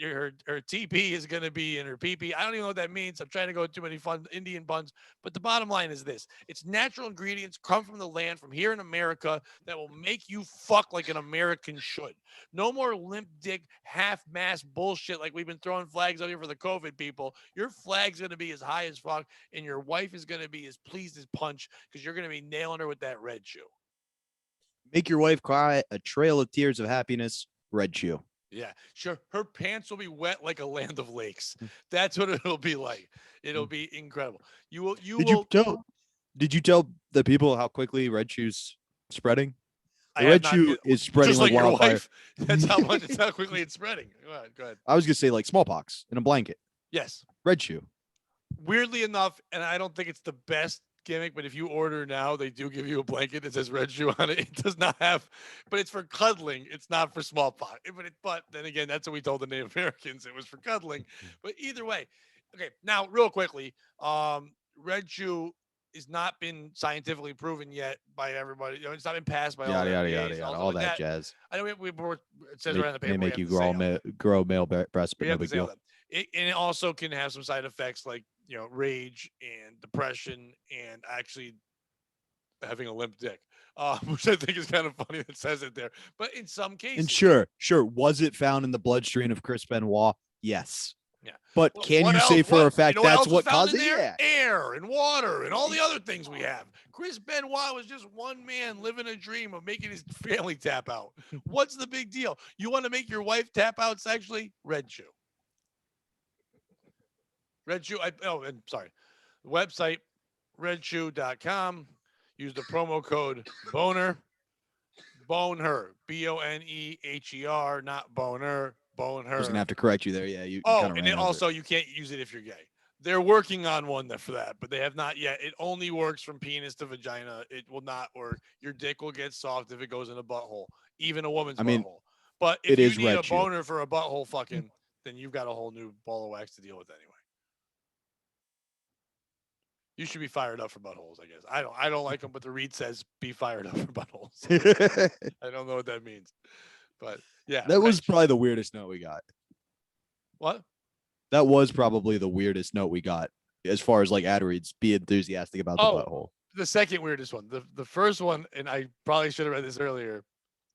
her TP is gonna be in her PP. I don't even know what that means. I'm trying to go too many fun Indian buns, but the bottom line is this: it's natural ingredients come from the land, from here in America, that will make you fuck like an American should. No more limp dick, half-mass bullshit like we've been throwing flags out here for the COVID people. Your flag's gonna be as high as fuck, and your wife is gonna be as pleased as punch because you're gonna be nailing her with that Red Shoe. Make your wife cry a trail of tears of happiness. Red Shoe. Yeah, sure. Her pants will be wet like a land of lakes. That's what it'll be like. It'll be incredible. You will. You Did you will. tell? Did you tell the people how quickly Red Shoe's spreading? I The have Red not Shoe yet. is spreading Just like like your wildfire. wife. That's how much. It's how quickly it's spreading. Go ahead. I was gonna say like smallpox in a blanket. Yes. Red Shoe. Weirdly enough, and I don't think it's the best gimmick, but if you order now, they do give you a blanket that says Red Shoe on it. It does not have, but it's for cuddling. It's not for smallpox. But then again, that's what we told the Native Americans. It was for cuddling. But either way, okay. Now, real quickly, Red Shoe has not been scientifically proven yet by everybody. It's not been passed by all Yada the yada FDAs yada and yada. stuff all like that jazz. I know it says May, right on the may paper. make you grow male breasts, but We no have to big say all deal. that. And it also can have some side effects like rage and depression and actually having a limp dick, which I think is kind of funny that says it there. But in some cases, And sure, was it found in the bloodstream of Chris Benoit? Yes. yeah. But Well, can what you else? say for a You fact know what that's else is what found caused in it? there? Yeah. Air and water and all the other things we have. Chris Benoit was just one man living a dream of making his family tap out. What's the big deal? You want to make your wife tap out sexually? Red Shoe. Red Shoe. And sorry. The website, redshoe.com. Use the promo code BONER. Bone her. BONEHER, not boner. Bone I was gonna her. have to correct you there. Yeah, you Oh, kind of and ran over also you can't use it if you're gay. They're working on one for that, but they have not yet. It only works from penis to vagina. It will not work. Your dick will get soft if it goes in a butthole, even a woman's I mean, butthole. But if it you is need a Red Shoe. boner for a butthole fucking, then you've got a whole new ball of wax to deal with anyway. You should be fired up for buttholes, I guess. I don't like them, but the read says be fired up for buttholes. I don't know what that means. But yeah. That was probably the weirdest note we got. What? That was probably the weirdest note we got as far as like ad reads. Be enthusiastic about the butthole. The second weirdest one. The first one, and I probably should have read this earlier.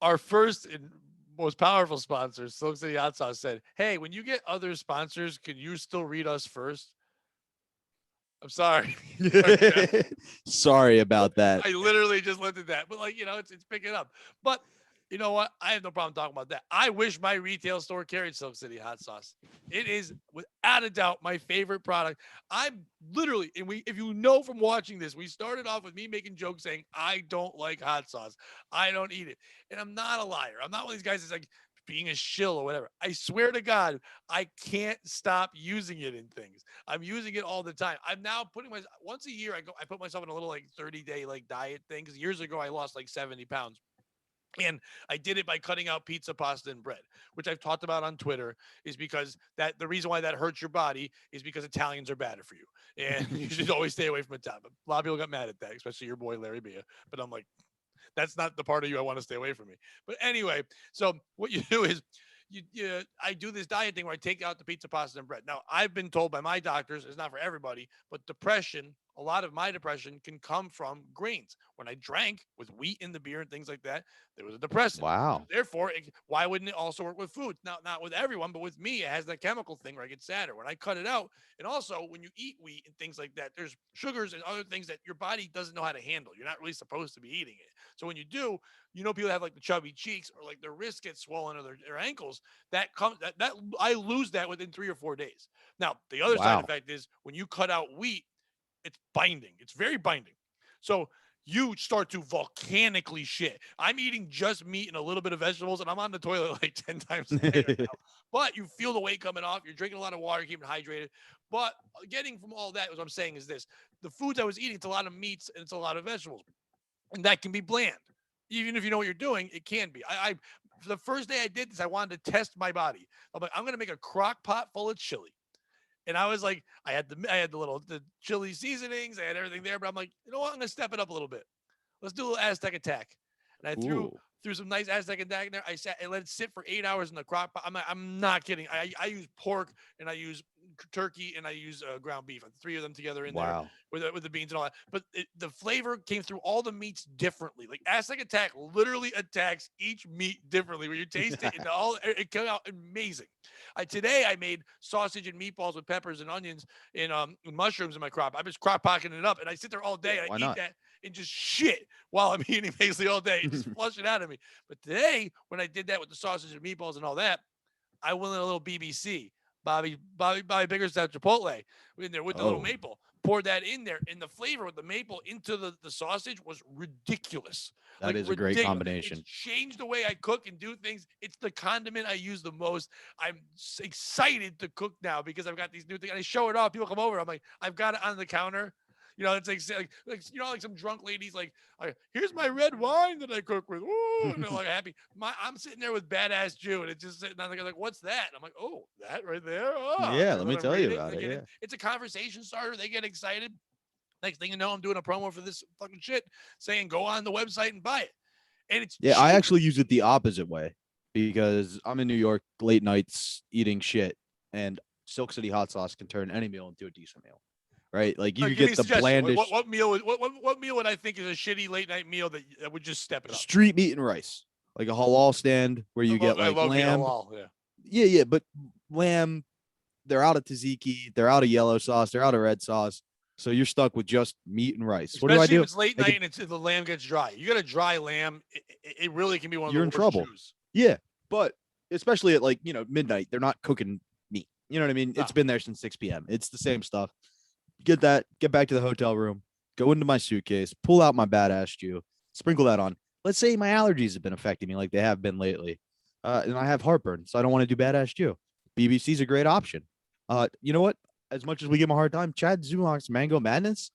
Our first and most powerful sponsor, Silk City Hot Sauce, said, "Hey, when you get other sponsors, can you still read us first?" I'm sorry. Sorry about that. I literally just looked at that, but it's picking up. But you know what? I have no problem talking about that. I wish my retail store carried Silk City Hot Sauce. It is without a doubt my favorite product. I'm literally, and if you know from watching this, we started off with me making jokes saying I don't like hot sauce. I don't eat it, and I'm not a liar. I'm not one of these guys that's like being a shill or whatever. I swear to God, I can't stop using it in things. I'm using it all the time. I'm now putting once a year, I put myself in a little like 30-day like diet thing. Cause years ago I lost like 70 pounds. And I did it by cutting out pizza, pasta, and bread, which I've talked about on Twitter, is because that the reason why that hurts your body is because Italians are bad for you. And you should always stay away from Italian. A lot of people got mad at that, especially your boy Larry Bia. But I'm like, that's not the part of you I want to stay away from me. But anyway, so what you do is I do this diet thing where I take out the pizza, pasta, and bread. Now, I've been told by my doctors, it's not for everybody, but depression a lot of my depression can come from grains. When I drank with wheat in the beer and things like that, there was a depressant. So Wow. therefore, why wouldn't it also work with food? Now, not with everyone, but with me, it has that chemical thing where I get sadder. When I cut it out, and also when you eat wheat and things like that, there's sugars and other things that your body doesn't know how to handle. You're not really supposed to be eating it. So when you do, people have like the chubby cheeks or like their wrists get swollen or their ankles. That I lose that within 3 or 4 days. Now, the other side Wow. effect is when you cut out wheat, it's binding. It's very binding. So you start to volcanically shit. I'm eating just meat and a little bit of vegetables, and I'm on the toilet like 10 times a day right now. But you feel the weight coming off. You're drinking a lot of water, keeping hydrated. But getting from all that, what I'm saying is this: the foods I was eating, it's a lot of meats and it's a lot of vegetables, and that can be bland. Even if you know what you're doing, it can be. The first day I did this, I wanted to test my body. I'm like, I'm gonna make a crock pot full of chili. And I was like, I had the chili seasonings, I had everything there, but I'm like, you know what? I'm gonna step it up a little bit. Let's do a little Aztec attack. And I threw Ooh. threw some nice Aztec attack in there. I let it sit for 8 hours in the crock pot. I'm not kidding. I use pork and I use turkey and I use ground beef. Three of them together in there Wow. with the beans and all that. But the flavor came through all the meats differently. Like Aztec attack literally attacks each meat differently. Where you taste it and it came out amazing. Today I made sausage and meatballs with peppers and onions and mushrooms in my crock. I'm just crock potting it up, and I sit there all day Yeah, and I why eat not? that and just shit while I'm eating basically all day and just flush it out of me. But today, when I did that with the sausage and meatballs and all that, I went in a little BBC, Bobby Biggerstaff Chipotle in there with the little Oh, maple. Poured that in there, and the flavor with the maple into the sausage was ridiculous. that Like is a great ridiculous. It's combination. changed the way I cook and do things. It's the condiment I use the most. I'm excited to cook now because I've got these new things. And I show it off. People come over. I'm like, I've got it on the counter. It's like some drunk ladies here's my red wine that I cook with. Ooh, and they're like happy. I'm sitting there with badass Jew, and it's just sitting on there like, what's that? And I'm like, oh, that right there. Oh, Yeah, and let let me them tell you read it. about They it. get in. Yeah. It's a conversation starter. They get excited. Next thing you know, I'm doing a promo for this fucking shit, saying go on the website and buy it, and it's Yeah, I cheap. actually use it the opposite way because I'm in New York late nights eating shit, and Silk City hot sauce can turn any meal into a decent meal, right? Like you could Give me a get the suggestion. blandish What meal would I think is a shitty late night meal that would just step it up? street meat and rice, like a halal stand where I you love get I like love being lamb. halal. Yeah. Yeah, yeah, but lamb, they're out of tzatziki, they're out of yellow sauce, they're out of red sauce. So you're stuck with just meat and rice. What do I Especially if do? it's late Make night it, and the lamb gets dry. You got a dry lamb, it really can be one of you're the in worst trouble. chews. Yeah, but especially at midnight, they're not cooking meat. You know what I mean? No. It's been there since 6 p.m. It's the same stuff. Get that, get back to the hotel room, go into my suitcase, pull out my badass Jew, sprinkle that on. Let's say my allergies have been affecting me like they have been lately. And I have heartburn, so I don't want to do badass Jew. BBC's a great option. You know what? As much as we give him a hard time, Chad Zumach's Mango Madness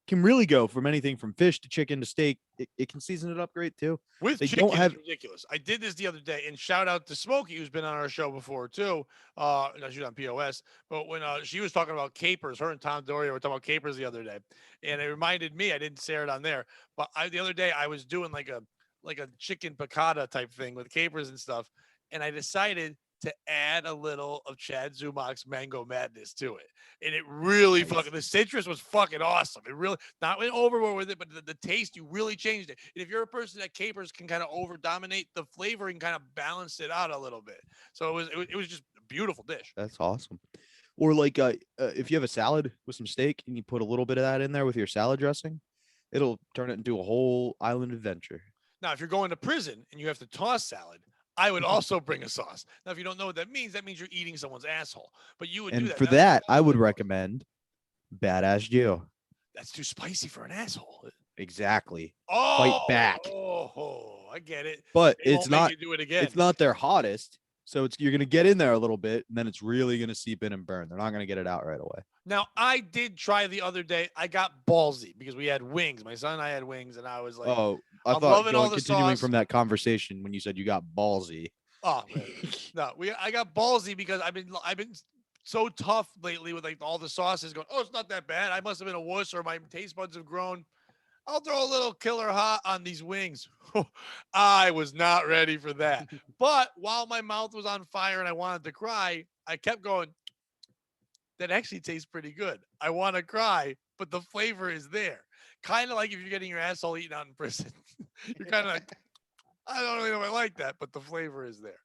can really go from anything from fish to chicken to steak. It can season it up great too. With They don't chicken, it's have ridiculous. I did this the other day, and shout out to Smokey, who's been on our show before too. No, she's on POS, but when she was talking about capers, her and Tom Doria were talking about capers the other day, and it reminded me. I didn't say it on there, but the other day I was doing like a chicken piccata type thing with capers and stuff, and I decided to add a little of Chad Zumach's Mango Madness to it. And it really nice. the citrus was fucking awesome. It really, not went overboard with it, but the taste, you really changed it. And if you're a person that capers can kind of over dominate the flavoring, kind of balance it out a little bit. So it was just a beautiful dish. That's awesome. Or like if you have a salad with some steak and you put a little bit of that in there with your salad dressing, it'll turn it into a whole island adventure. Now, if you're going to prison and you have to toss salad, I would also bring a sauce. Now, if you don't know what that means you're eating someone's asshole. But you would do And that. for that, I would recommend Badass Joe. That's too spicy for an asshole. Exactly. Fight Oh, back. I get it. But They won't make you do it again. it's not their hottest. So you're gonna get in there a little bit, and then it's really gonna seep in and burn. They're not gonna get it out right away. Now, I did try the other day. I got ballsy because we had wings. My son and I had wings, and I was like, Oh, I I'm thought loving all the continuing sauce. from that conversation when you said you got ballsy. Oh, man. No, I got ballsy because I've been so tough lately with like all the sauces going, oh, it's not that bad. I must have been a wuss or my taste buds have grown. I'll throw a little killer hot on these wings. I was not ready for that. But while my mouth was on fire and I wanted to cry, I kept going, that actually tastes pretty good. I want to cry, but the flavor is there. Kind of like if you're getting your asshole eaten out in prison. You're kind of like, I don't really know if I like that, but the flavor is there.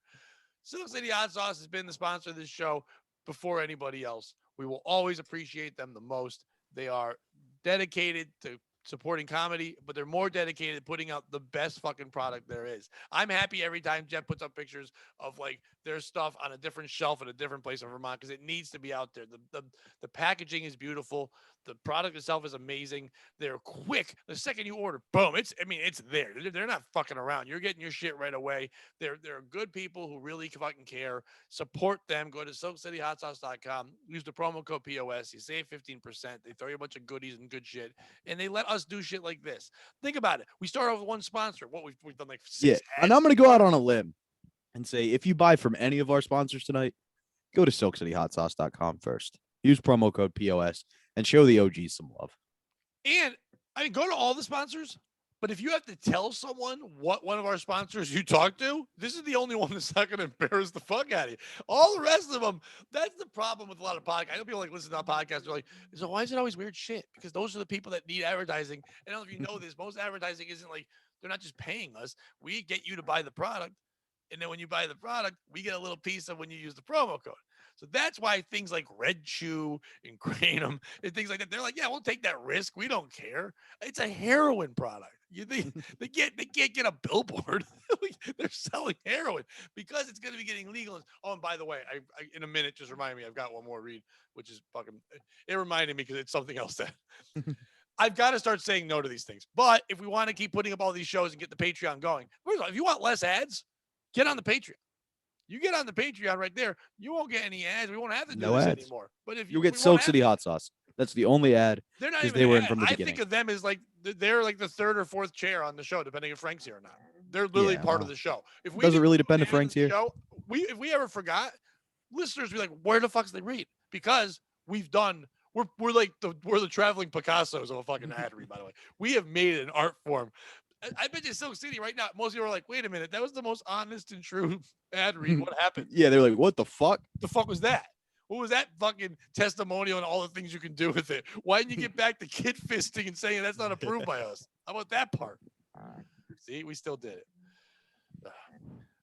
Silk City Hot Sauce has been the sponsor of this show before anybody else. We will always appreciate them the most. They are dedicated to supporting comedy, but they're more dedicated to putting out the best fucking product there is. I'm happy every time Jeff puts up pictures of like their stuff on a different shelf at a different place in Vermont because it needs to be out there. The packaging is beautiful. The product itself is amazing. They're quick. The second you order, boom, it's there. They're not fucking around. You're getting your shit right away. They're good people who really fucking care. Support them. Go to SilkCityHotSauce.com. Use the promo code POS. You save 15%. They throw you a bunch of goodies and good shit. And they let us do shit like this. Think about it. We start off with one sponsor. What we've done like 6 ads. And I'm going to go out on a limb and say if you buy from any of our sponsors tonight, go to SilkCityHotSauce.com first. Use promo code POS and show the OGs some love. And I mean, go to all the sponsors. But if you have to tell someone what one of our sponsors you talk to, this is the only one that's not going to embarrass the fuck out of you. All the rest of them, that's the problem with a lot of podcasts. I know people like listen to our podcasts. They're like, so why is it always weird shit? Because those are the people that need advertising. And I don't know if you know this, most advertising isn't like, they're not just paying us. We get you to buy the product. And then when you buy the product, we get a little piece of when you use the promo code. So that's why things like Red Chew and Kratom and things like that, they're like, yeah, we'll take that risk. We don't care. It's a heroin product. They can't get a billboard. They're selling heroin because it's going to be getting legal. Oh, and by the way, I in a minute, just remind me, I've got one more read, which is fucking, it reminded me because it's something else that I've got to start saying no to these things. But if we want to keep putting up all these shows and get the Patreon going, first of all, if you want less ads, get on the Patreon. You get on the Patreon right there, you won't get any ads. We won't have to do this anymore. But if you'll get Silk City Hot Sauce. That's the only ad. They're not because even they were in from the I beginning. think of them as like they're like the third or fourth chair on the show, depending if Frank's here or not. They're literally part of the show. If we does it really depend if didn't Frank's here? show, if we ever forgot, listeners be like, where the fuck's they read? Because we're the traveling Picassos of a fucking ad read, by the way. We have made it an art form. I bet you Silk City right now, most people are like, wait a minute, that was the most honest and true ad read. What happened? Yeah, they're like, what the fuck? The fuck was that? What was that fucking testimonial and all the things you can do with it? Why didn't you get back to kid fisting and saying that's not approved by us? How about that part? See, we still did it.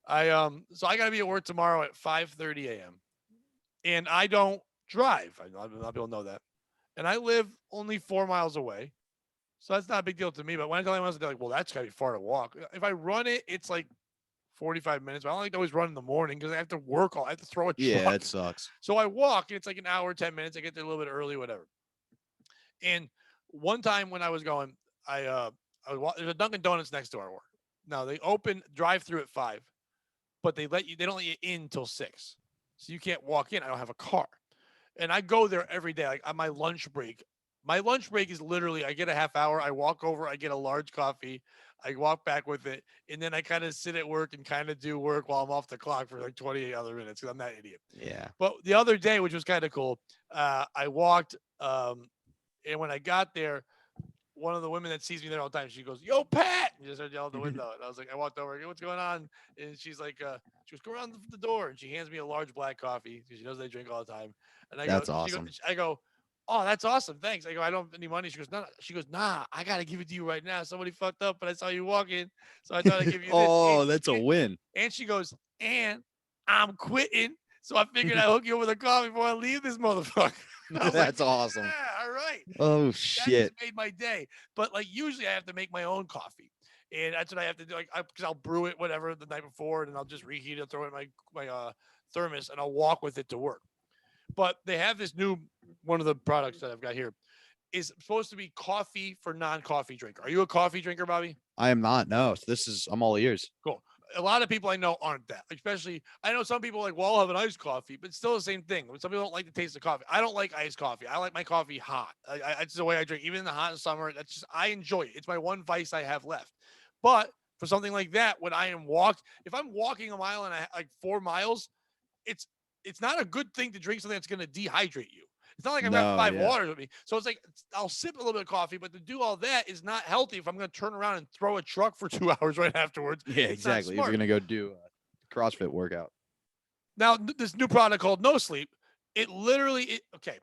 So I gotta be at work tomorrow at 5:30 a.m. And I don't drive. A lot of people know that. And I live only 4 miles away. So that's not a big deal to me. But when I tell anyone else, they're like, well, that's gotta be far to walk. If I run it, it's like 45 minutes. But I don't like to always run in the morning because I have to work I have to throw a truck. Yeah, it sucks. So I walk, and it's like an hour, 10 minutes. I get there a little bit early, whatever. And one time when I was going, there's a Dunkin' Donuts next to our work. Now they open drive-through at 5, but they don't let you in till 6. So you can't walk in. I don't have a car. And I go there every day, like on my lunch break. My lunch break is literally, I get a half hour. I walk over, I get a large coffee. I walk back with it. And then I kind of sit at work and kind of do work while I'm off the clock for like 28 other minutes because I'm that idiot. Yeah. But the other day, which was kind of cool, I walked, and when I got there, one of the women that sees me there all the time, she goes, yo, Pat! And just heard yell out the window. And I was like, I walked over, what's going on? And she's like, she goes, go around the door. And she hands me a large black coffee because she knows I drink all the time. And That's awesome. I go, oh, that's awesome. Thanks. I go, I don't have any money. She goes, no. She goes, nah, I got to give it to you right now. Somebody fucked up, but I saw you walking. So I thought I'd give you this. Oh, that's a win. And she goes, and I'm quitting. So I figured I'd hook you up with a coffee before I leave this motherfucker. That's awesome. Yeah, all right. Oh, shit. That made my day. But like usually I have to make my own coffee. And that's what I have to do. Like, because I'll brew it, whatever, the night before, and I'll just reheat it, throw it in my thermos, and I'll walk with it to work. But they have this new, one of the products that I've got here is supposed to be coffee for non-coffee drinker. Are you a coffee drinker, Bobby? I am not. No. So I'm all ears. Cool. A lot of people I know aren't that. Especially, I know some people are like, well, I'll have an iced coffee, but it's still the same thing. Some people don't like the taste of coffee. I don't like iced coffee. I like my coffee hot. It's the way I drink, even in the hot summer. That's just, I enjoy it. It's my one vice I have left. But for something like that, when I am if I'm walking a mile and like 4 miles, it's not a good thing to drink something that's going to dehydrate you. It's not like I've got 5 waters with me. So it's like, I'll sip a little bit of coffee, but to do all that is not healthy if I'm going to turn around and throw a truck for 2 hours right afterwards. Yeah, exactly. If you're going to go do a CrossFit workout. Now, this new product called No Sleep, it literally, okay.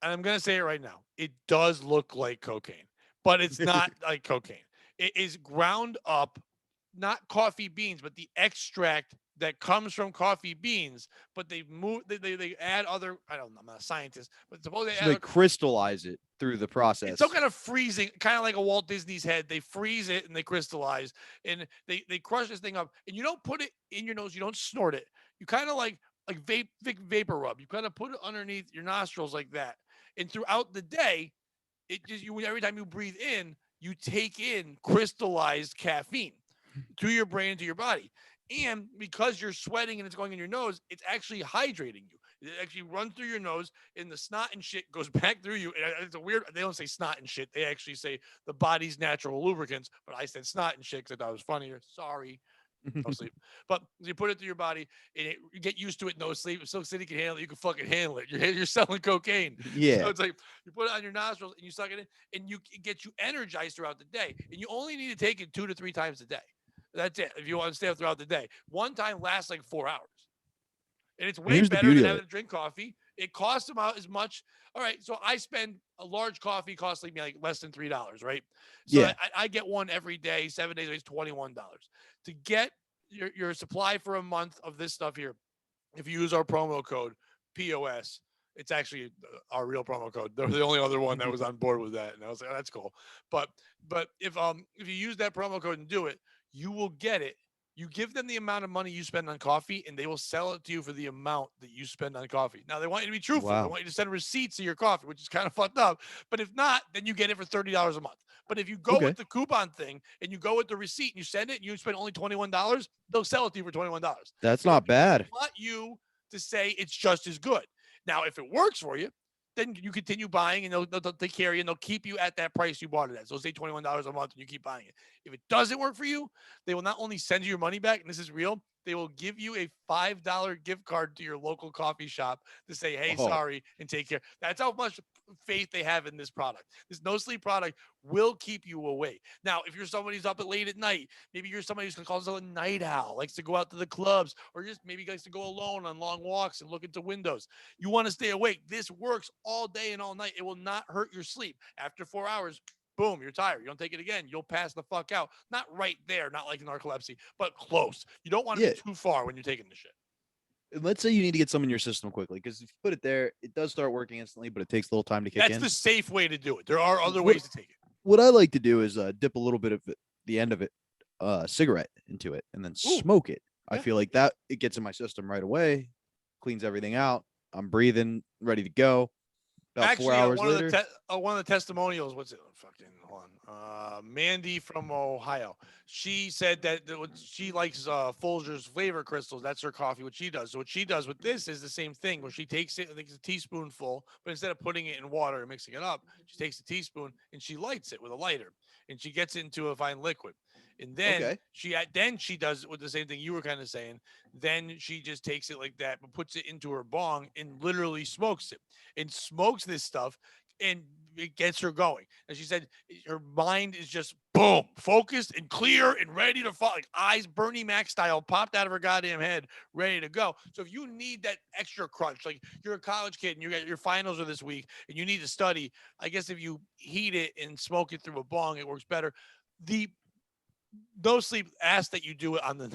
and I'm going to say it right now, it does look like cocaine, but it's not like cocaine. It is ground up, not coffee beans, but the extract that comes from coffee beans. But they move, they add other. I don't know. I'm not a scientist, but suppose they So add. they crystallize it through the It's some process. kind of freezing, kind of like a Walt Disney's head. They freeze it and they crystallize, and they crush this thing up. And you don't put it in your nose. You don't snort it. You kind of like vapor rub. You kind of put it underneath your nostrils like that. And throughout the day, it just you every time you breathe in, you take in crystallized caffeine to your brain and to your body. And because you're sweating and it's going in your nose, it's actually hydrating you. It actually runs through your nose, and the snot and shit goes back through you. And it's a weird. They don't say snot and shit. They actually say the body's natural lubricants. But I said snot and shit because I thought it was funnier. Sorry. No sleep. But you put it through your body and you get used to it, no sleep. If Silk City can handle it, you can fucking handle it. You're selling cocaine. So Yeah. it's like you put it on your nostrils and you suck it in, and it gets you energized throughout the day. And you only need to take it 2 to 3 times a day. That's it. If you want to stay up throughout the day, one time lasts like 4 hours. And it's And way here's the better beauty than of having it. to drink coffee. It costs about as much. All right. So I spend a large coffee costs like less than $3, right? So Yeah. I get one every day, 7 days, it's $21. To get your supply for a month of this stuff here, if you use our promo code POS, it's actually our real promo code. They're the only other one that was on board with that, and I was like, oh, that's cool. But if you use that promo code and do it, you will get it. You give them the amount of money you spend on coffee, and they will sell it to you for the amount that you spend on coffee. Now they want you to be truthful. They Wow. want you to send receipts of your coffee, which is kind of fucked up. But if not, then you get it for $30 a month. But if you go Okay. with the coupon thing and you go with the receipt and you send it and you spend only $21, they'll sell it to you for $21. That's They not bad. want you to say it's just as good. Now, if it works for you, then you continue buying and they'll take care of you and they'll keep you at that price you bought it at. So say $21 a month and you keep buying it. If it doesn't work for you, they will not only send you your money back, and this is real, they will give you a $5 gift card to your local coffee shop to say, hey, Oh, sorry, and take care. That's how much faith they have in this product. This no sleep product will keep you awake. Now, if you're somebody who's up at late at night, maybe you're somebody who's going to call themselves a night owl, likes to go out to the clubs, or just maybe likes to go alone on long walks and look into windows. You want to stay awake. This works all day and all night. It will not hurt your sleep. After 4 hours, boom, you're tired. You don't take it again, you'll pass the fuck out. Not right there, not like narcolepsy, but close. You don't want to yeah. be too far when you're taking the shit. Let's say you need to get some in your system quickly because if you put it there, it does start working instantly, but it takes a little time to kick That's in. the safe way to do it. There are other ways to take it. What I like to do is dip a little bit of the end of it, cigarette into it, and then Ooh, smoke it. I yeah. feel like that it gets in my system right away, cleans everything out. I'm breathing, ready to go. About Actually, 4 hours one later. of the one of the testimonials. What's it? Fucking hold on. Mandy from Ohio. She said that she likes Folgers flavor crystals. That's her coffee. What she does. So what she does with this is the same thing. Where she takes it, I think it's a teaspoonful, but instead of putting it in water and mixing it up, she takes a teaspoon and she lights it with a lighter, and she gets it into a fine liquid. And then Okay. she does it with the same thing you were kind of saying. Then she just takes it like that, but puts it into her bong and literally smokes it and smokes this stuff, and it gets her going. And she said her mind is just boom, focused and clear and ready to fall, like eyes Bernie Mac style, popped out of her goddamn head, ready to go. So if you need that extra crunch, like you're a college kid and you got your finals are this week and you need to study, I guess if you heat it and smoke it through a bong, it works better. The no sleep asks that you do it on the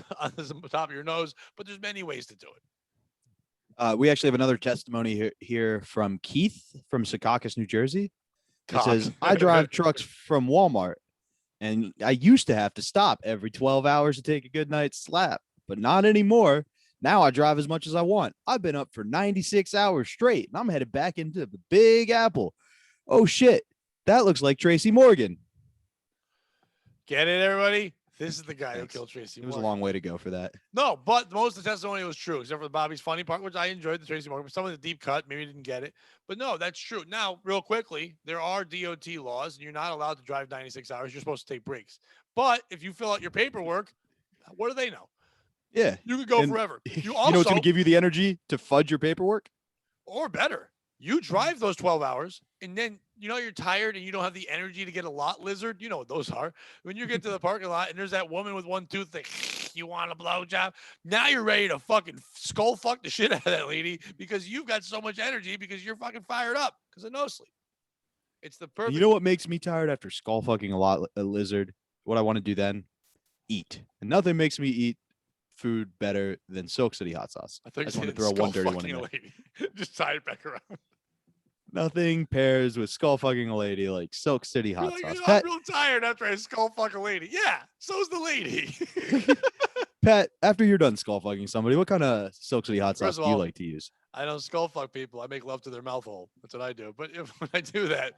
top of your nose, but there's many ways to do it. We actually have another testimony here from Keith from Secaucus, New Jersey. It says, I drive trucks from Walmart, and I used to have to stop every 12 hours to take a good night's slap, but not anymore. Now I drive as much as I want. I've been up for 96 hours straight, and I'm headed back into the Big Apple. Oh, shit. That looks like Tracy Morgan. Get it, everybody? This is the guy Thanks. who killed Tracy It was Morgan. a long way to go for that. No, but most of the testimony was true, except for Bobby's funny part, which I enjoyed the Tracy Morgan. But some of the deep cut, maybe didn't get it. But no, that's true. Now, real quickly, there are DOT laws, and you're not allowed to drive 96 hours. You're supposed to take breaks. But if you fill out your paperwork, what do they know? Yeah. You could go And forever. You know what's also, going to give you the energy to fudge your paperwork? or better, you drive those 12 hours, and then you're tired and you don't have the energy to get a lot lizard. You know what those are. When you get to the parking lot and there's that woman with one tooth that you want a blowjob? Now you're ready to fucking skull fuck the shit out of that lady because you've got so much energy because you're fucking fired up because of no sleep. It's the And perfect. you know what makes me tired after skull fucking a lizard? What I want to do then? Eat. And nothing makes me eat food better than Silk City hot sauce. I I just want to throw one dirty one in there. lady. Just tie it back around. Nothing pairs with skull fucking a lady like Silk City hot sauce. I'm Pat, real tired after I skull fuck a lady. Yeah, so's the lady. Pat, after you're done skull fucking somebody, what kind of Silk City hot sauce First of do you all, like to use? I don't skull fuck people. I make love to their mouth hole. That's what I do. But when I do that,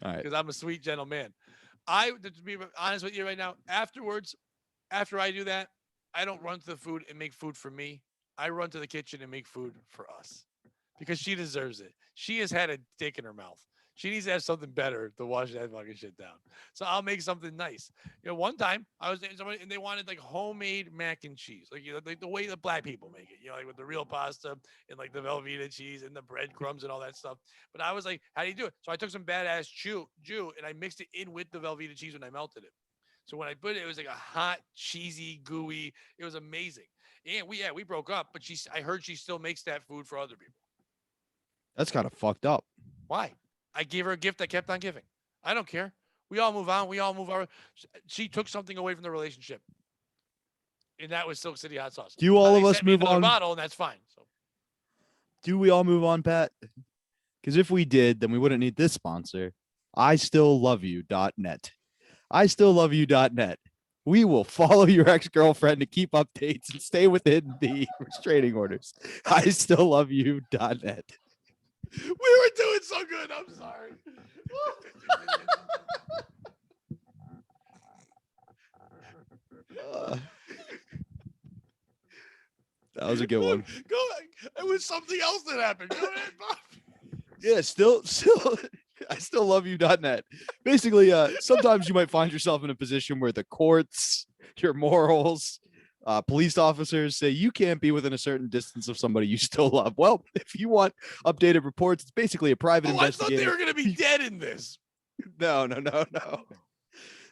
All right. because I'm a sweet, gentle man, to be honest with you right now, afterwards, after I do that, I don't run to the food and make food for me. I run to the kitchen and make food for us because she deserves it. She has had a dick in her mouth. She needs to have something better to wash that fucking shit down. So I'll make something nice. One time I was dating somebody and they wanted like homemade mac and cheese, like like the way the black people make it, like with the real pasta and like the Velveeta cheese and the breadcrumbs and all that stuff. But I was like, how do you do it? So I took some badass Jew and I mixed it in with the Velveeta cheese when I melted it. So when I put it, it was like a hot, cheesy, gooey. It was amazing. And we broke up, but I heard she still makes that food for other people. That's kind of fucked up. Why? I gave her a gift I kept on giving. I don't care. We all move on. We all move on. She took something away from the relationship. And that was Silk City hot sauce. Do all of They us sent me move another on? bottle, and that's fine. So Do we all move on, Pat? Because if we did, then we wouldn't need this sponsor. I still love you.net. I still love you.net. We will follow your ex-girlfriend to keep updates and stay within the restraining orders. I still love you.net. we were doing so good. I'm sorry. That was a good one. Go. It was something else that happened. Go ahead, Bob. Yeah, still, I still love you.net. Basically, sometimes you might find yourself in a position where the courts, your morals, police officers say you can't be within a certain distance of somebody you still love. Well, if you want updated reports, it's basically a private investigator. I thought they were going to be dead in this. No.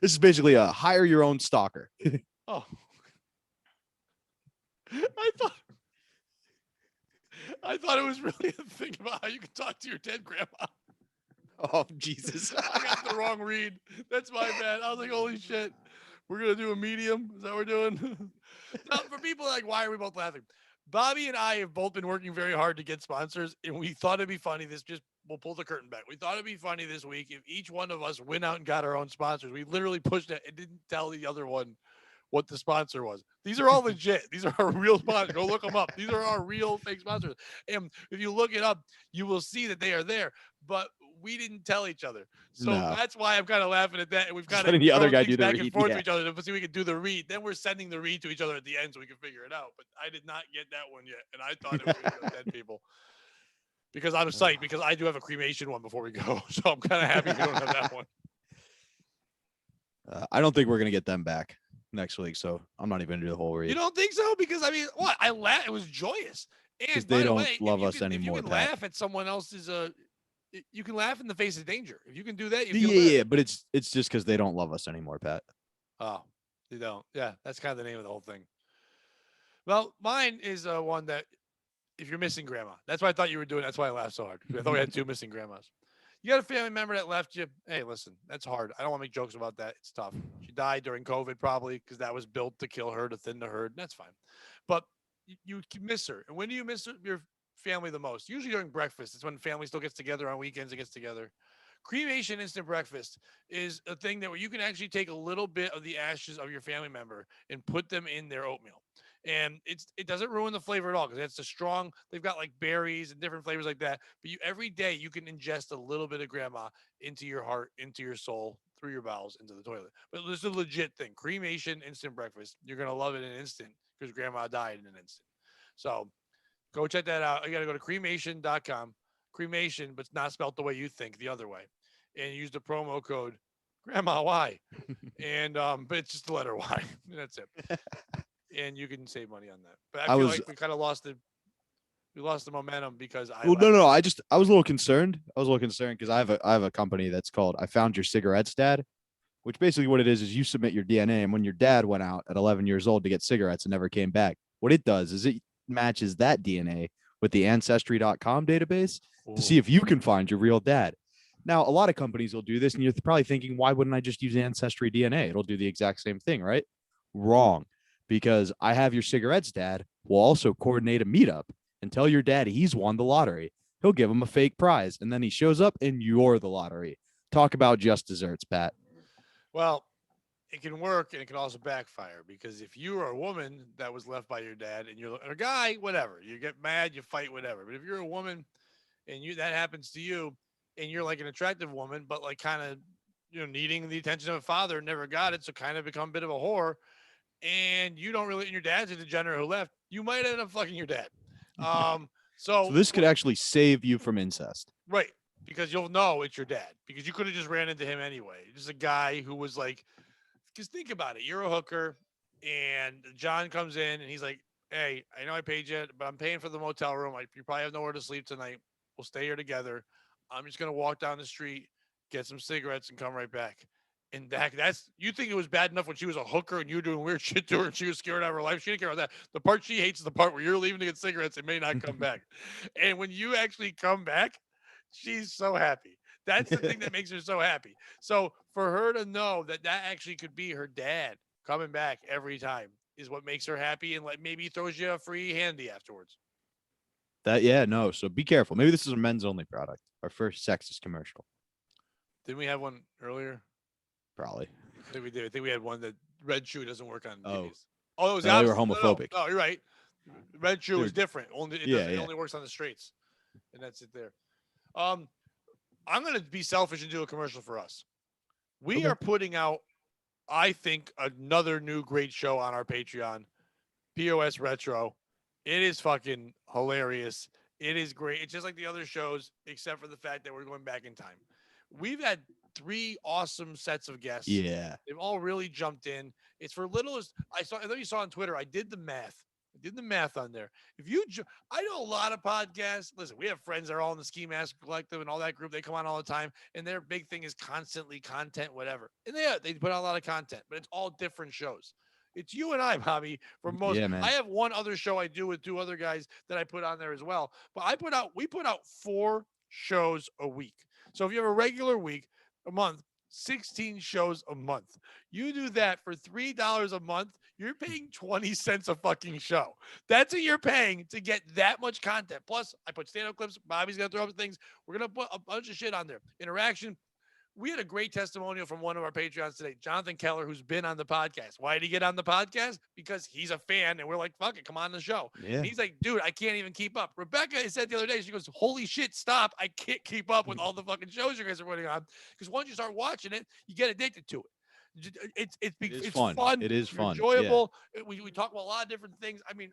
This is basically a hire your own stalker. Oh. I thought it was really a thing about how you can talk to your dead grandma. Oh, Jesus. I got the wrong read. That's my bad. I was like, holy shit. We're going to do a medium? Is that what we're doing? Now, for people like, why are we both laughing? Bobby and I have both been working very hard to get sponsors, and we thought it'd be funny. We'll pull the curtain back. We thought it'd be funny this week if each one of us went out and got our own sponsors. We literally pushed it and didn't tell the other one what the sponsor was. These are all legit. These are our real sponsors. Go look them up. These are our real fake sponsors. And if you look it up, you will see that they are there. But we didn't tell each other. So that's why I'm kind of laughing at that. And we've kind of the other guy do the back read, and forth to each other to see if we can do the read. Then we're sending the read to each other at the end so we can figure it out. But I did not get that one yet. And I thought it was going to 10 people. Because I'm psyched, because I do have a cremation one before we go. So I'm kind of happy we don't have that one. I don't think we're going to get them back next week, so I'm not even going to do the whole read. You don't think so? Because, I mean, what? I laughed. It was joyous. And they don't way, love us If anymore, you can Pat. laugh at someone else's, you can laugh in the face of danger. If you can do that, you Yeah, feel better. yeah, but it's just because they don't love us anymore, Pat. Oh, you don't. Yeah, that's kind of the name of the whole thing. Well, mine is one that if you're missing grandma, that's why I thought you were doing. That's why I laughed so hard. I thought we had 2 missing grandmas. You got a family member that left you. Hey, listen, that's hard. I don't want to make jokes about that. It's tough. She died during COVID probably because that was built to kill her, to thin the herd. That's fine. But you miss her. And when do you miss your family the most? Usually during breakfast. It's when family still gets together on weekends. It gets together. Cremation instant breakfast is a thing that where you can actually take a little bit of the ashes of your family member and put them in their oatmeal. And it doesn't ruin the flavor at all because it's a strong. They've got like berries and different flavors like that. But every day you can ingest a little bit of grandma into your heart, into your soul, through your bowels, into the toilet. But this is a legit thing. Cremation instant breakfast. You're gonna love it in an instant because grandma died in an instant. So go check that out. You got to go to cremation.com. Cremation, but it's not spelled the way you think, the other way. And use the promo code Grandma Y. And but it's just the letter Y. And that's it. And you can save money on that. But I feel like we kind of lost the momentum because no. I was a little concerned. Because I have a company that's called I Found Your Cigarettes, Dad, which basically what it is you submit your DNA. And when your dad went out at 11 years old to get cigarettes and never came back, what it does is it matches that DNA with the ancestry.com database to see Ooh. if you can find your real dad. Now, a lot of companies will do this, and you're probably thinking, why wouldn't I just use Ancestry DNA? It'll do the exact same thing, right? Wrong, because I Have Your Cigarettes Dad will also coordinate a meetup and tell your dad he's won the lottery. He'll give him a fake prize, and then he shows up and you're the lottery. Talk about just desserts, Pat. Well, it can work and it can also backfire because if you are a woman that was left by your dad and you're or a guy, whatever, you get mad, you fight, whatever. But if you're a woman and you that happens to you and you're like an attractive woman, but like kind of needing the attention of a father, never got it, so kind of become a bit of a whore, and you don't really, and your dad's a degenerate who left, you might end up fucking your dad. So this could actually save you from incest. Right, because you'll know it's your dad because you could have just ran into him anyway. Just a guy who was like, because think about it, you're a hooker, and John comes in and he's like, "Hey, I know I paid you, but I'm paying for the motel room. You probably have nowhere to sleep tonight. We'll stay here together. I'm just gonna walk down the street, get some cigarettes, and come right back." And that's you think it was bad enough when she was a hooker and you were doing weird shit to her and she was scared out of her life. She didn't care about that. The part she hates is the part where you're leaving to get cigarettes and may not come back. And when you actually come back, she's so happy. That's the thing that makes her so happy. So for her to know that that actually could be her dad coming back every time is what makes her happy, and like maybe throws you a free handy afterwards. So be careful. Maybe this is a men's only product. Our first sexist commercial. Didn't we have one earlier? Probably. I think we did. I think we had one that red shoe doesn't work on Oh. babies. Oh, it was No, they were opposite. homophobic. No, you're right. Red shoe is They're- different. It only works on the straights, and that's it there. I'm gonna be selfish and do a commercial for us. We Okay. are putting out, I think, another new great show on our Patreon, POS Retro. It is fucking hilarious. It is great. It's just like the other shows, except for the fact that we're going back in time. We've had 3 awesome sets of guests. Yeah. They've all really jumped in. It's for little as I know you saw on Twitter. I did the math. On there. I know a lot of podcasts. Listen, we have friends that are all in the Ski Mask Collective and all that group. They come on all the time, and their big thing is constantly content, whatever. And they put out a lot of content, but it's all different shows. It's you and I, Bobby. For most, Yeah, man. I have one other show I do with 2 other guys that I put on there as well. But we put out 4 shows a week. So if you have a regular week, a month, 16 shows a month. You do that for $3 a month, you're paying 20 cents a fucking show. That's what you're paying to get that much content. Plus, I put stand-up clips. Bobby's going to throw up things. We're going to put a bunch of shit on there. Interaction. We had a great testimonial from one of our Patreons today, Jonathan Keller, who's been on the podcast. Why did he get on the podcast? Because he's a fan, and we're like, fuck it, come on the show. Yeah. And he's like, dude, I can't even keep up. Rebecca said the other day, she goes, holy shit, stop. I can't keep up with all the fucking shows you guys are putting on. Because once you start watching it, you get addicted to it. It's fun. It is fun. Enjoyable. Yeah. We talk about a lot of different things. I mean,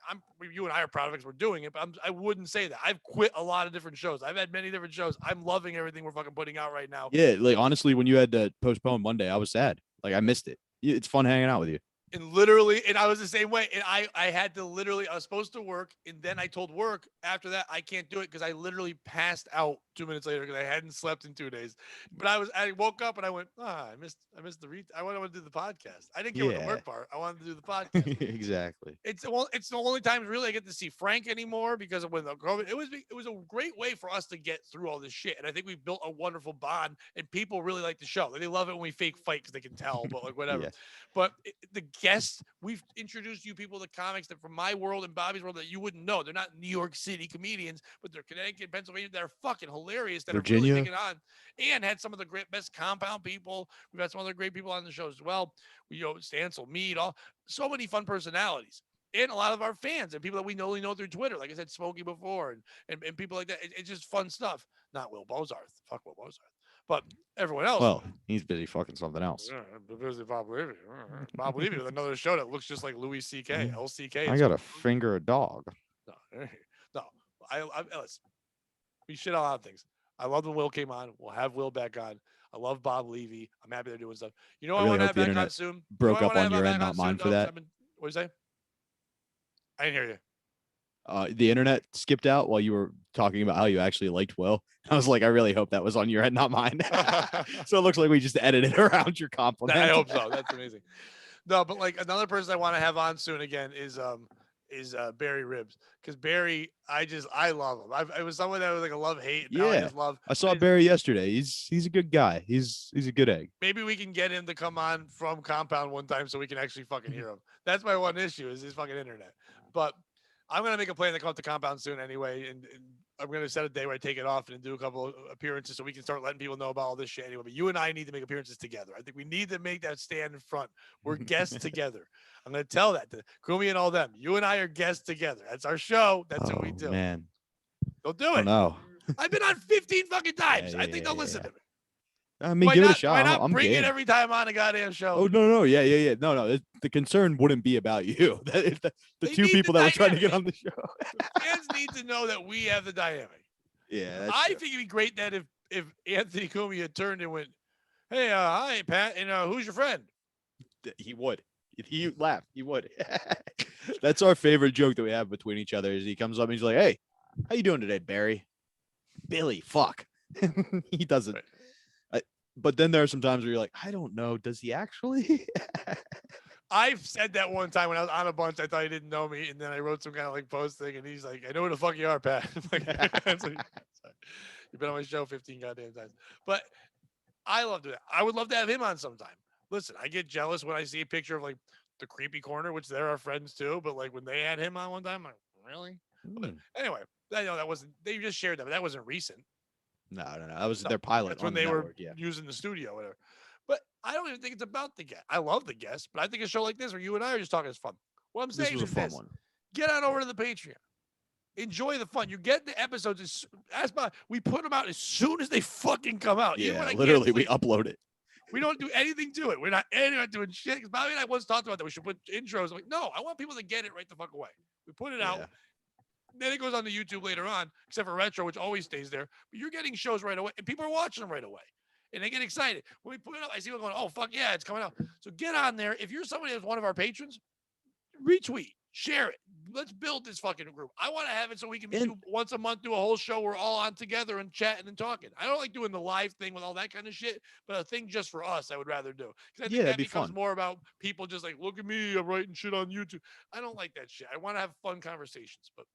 you and I are proud of it because we're doing it, but I wouldn't say that. I've quit a lot of different shows. I've had many different shows. I'm loving everything we're fucking putting out right now. Yeah, like honestly, when you had to postpone Monday, I was sad. Like I missed it. It's fun hanging out with you. And literally, and I was the same way. And I had to literally, I was supposed to work. And then I told work after that, I can't do it because I literally passed out 2 minutes later because I hadn't slept in 2 days. But I woke up and I went, I missed the I wanted to do the podcast. I didn't care what the work part. I wanted to do the podcast. Exactly. It's the only time really I get to see Frank anymore because of when the COVID. It was a great way for us to get through all this shit. And I think we built a wonderful bond and people really like the show. Like, they love it when we fake fight because they can tell, but like whatever. Yeah. But the guests, we've introduced you people to comics that from my world and Bobby's world that you wouldn't know. They're not New York City comedians, but they're Connecticut, Pennsylvania. They're fucking hilarious. That Virginia. are really taking on, and had some of the best compound people. We've had some other great people on the show as well. Stancil, Mead, so many fun personalities. And a lot of our fans and people that we only know through Twitter, like I said, Smokey before, and people like that. It's just fun stuff. Not Will Bozarth. Fuck Will Bozarth. But everyone else. Well, he's busy fucking something else. Busy Bob Levy. Bob Levy with another show that looks just like Louis C.K. LCK. I got to finger a dog. No. Listen, we shit on a lot of things. I love when Will came on. We'll have Will back on. I love Bob Levy. I'm happy they're doing stuff. I really want to hope have the back on internet soon. broke up on your end, not mine for that. What did you say? I didn't hear you. The internet skipped out while you were talking about how you actually liked Will. I was like, I really hope that was on your end, not mine. So it looks like we just edited around your compliment. I hope so. That's amazing. No, but like another person I want to have on soon again is Barry Ribs, because Barry, I love him. It was someone that was like a love hate. Now I Yeah. just love. I saw Barry yesterday. He's a good guy. He's a good egg. Maybe we can get him to come on from Compound one time so we can actually fucking hear him. That's my one issue is his fucking internet. But I'm gonna make a plan to come up to Compound soon anyway, and I'm gonna set a day where I take it off and do a couple of appearances so we can start letting people know about all this shit anyway. But you and I need to make appearances together. I think we need to make that stand in front. We're guests together. I'm gonna tell that to Kumi and all them. You and I are guests together. That's our show. That's what we do. Man, Don't do it. No. I've been on 15 fucking times. Yeah, I think they'll listen yeah. to me. I mean, Why give it a not, shot. why not I'm bring game. it every time on a goddamn show? Oh no, yeah. No. The concern wouldn't be about you. If the They two need people the that were trying to get dynamic. on the show. Fans need to know that we have the dynamic. Yeah, that's I true. think it'd be great that if Anthony Cumia had turned and went, "Hey, hi Pat, and who's your friend?" He would. If he laughed, he would. That's our favorite joke that we have between each other. Is he comes up and he's like, "Hey, how you doing today, Barry?" Billy, fuck. He doesn't. But then there are some times where you're like, I don't know. Does he actually? I've said that one time when I was on a bunch. I thought he didn't know me, and then I wrote some kind of like post thing, and he's like, "I know who the fuck you are, Pat." Like, you've been on my show 15 goddamn times, but I love that. I would love to have him on sometime. Listen, I get jealous when I see a picture of like the creepy corner, which they're our friends too. But like when they had him on one time, I'm like, really? But anyway, I know that wasn't. They just shared that, but that wasn't recent. No. That was their pilot. That's when on the they network, were yeah. using the studio, whatever. But I don't even think it's about the guest. I love the guest, but I think a show like this where you and I are just talking is fun. What I'm This saying was a is fun this: one. get on over to the Patreon. Enjoy the fun. You get the episodes. We put them out as soon as they fucking come out. Even when Yeah, I can't literally, we sleep. upload it. We don't do anything to it. We're not doing shit. Because Bobby and I once talked about that. We should put intros. I'm like, no, I want people to get it right the fuck away. We put it out. Yeah. Then it goes on to YouTube later on, except for Retro, which always stays there. But you're getting shows right away, and people are watching them right away. And they get excited. When we put it up, I see them going, oh, fuck yeah, it's coming out. So get on there. If you're somebody that's one of our patrons, retweet, share it. Let's build this fucking group. I want to have it so we can do once a month, do a whole show. We're all on together and chatting and talking. I don't like doing the live thing with all that kind of shit, but a thing just for us, I would rather do. Because I think that becomes more about people just like, look at me, I'm writing shit on YouTube. I don't like that shit. I want to have fun conversations, but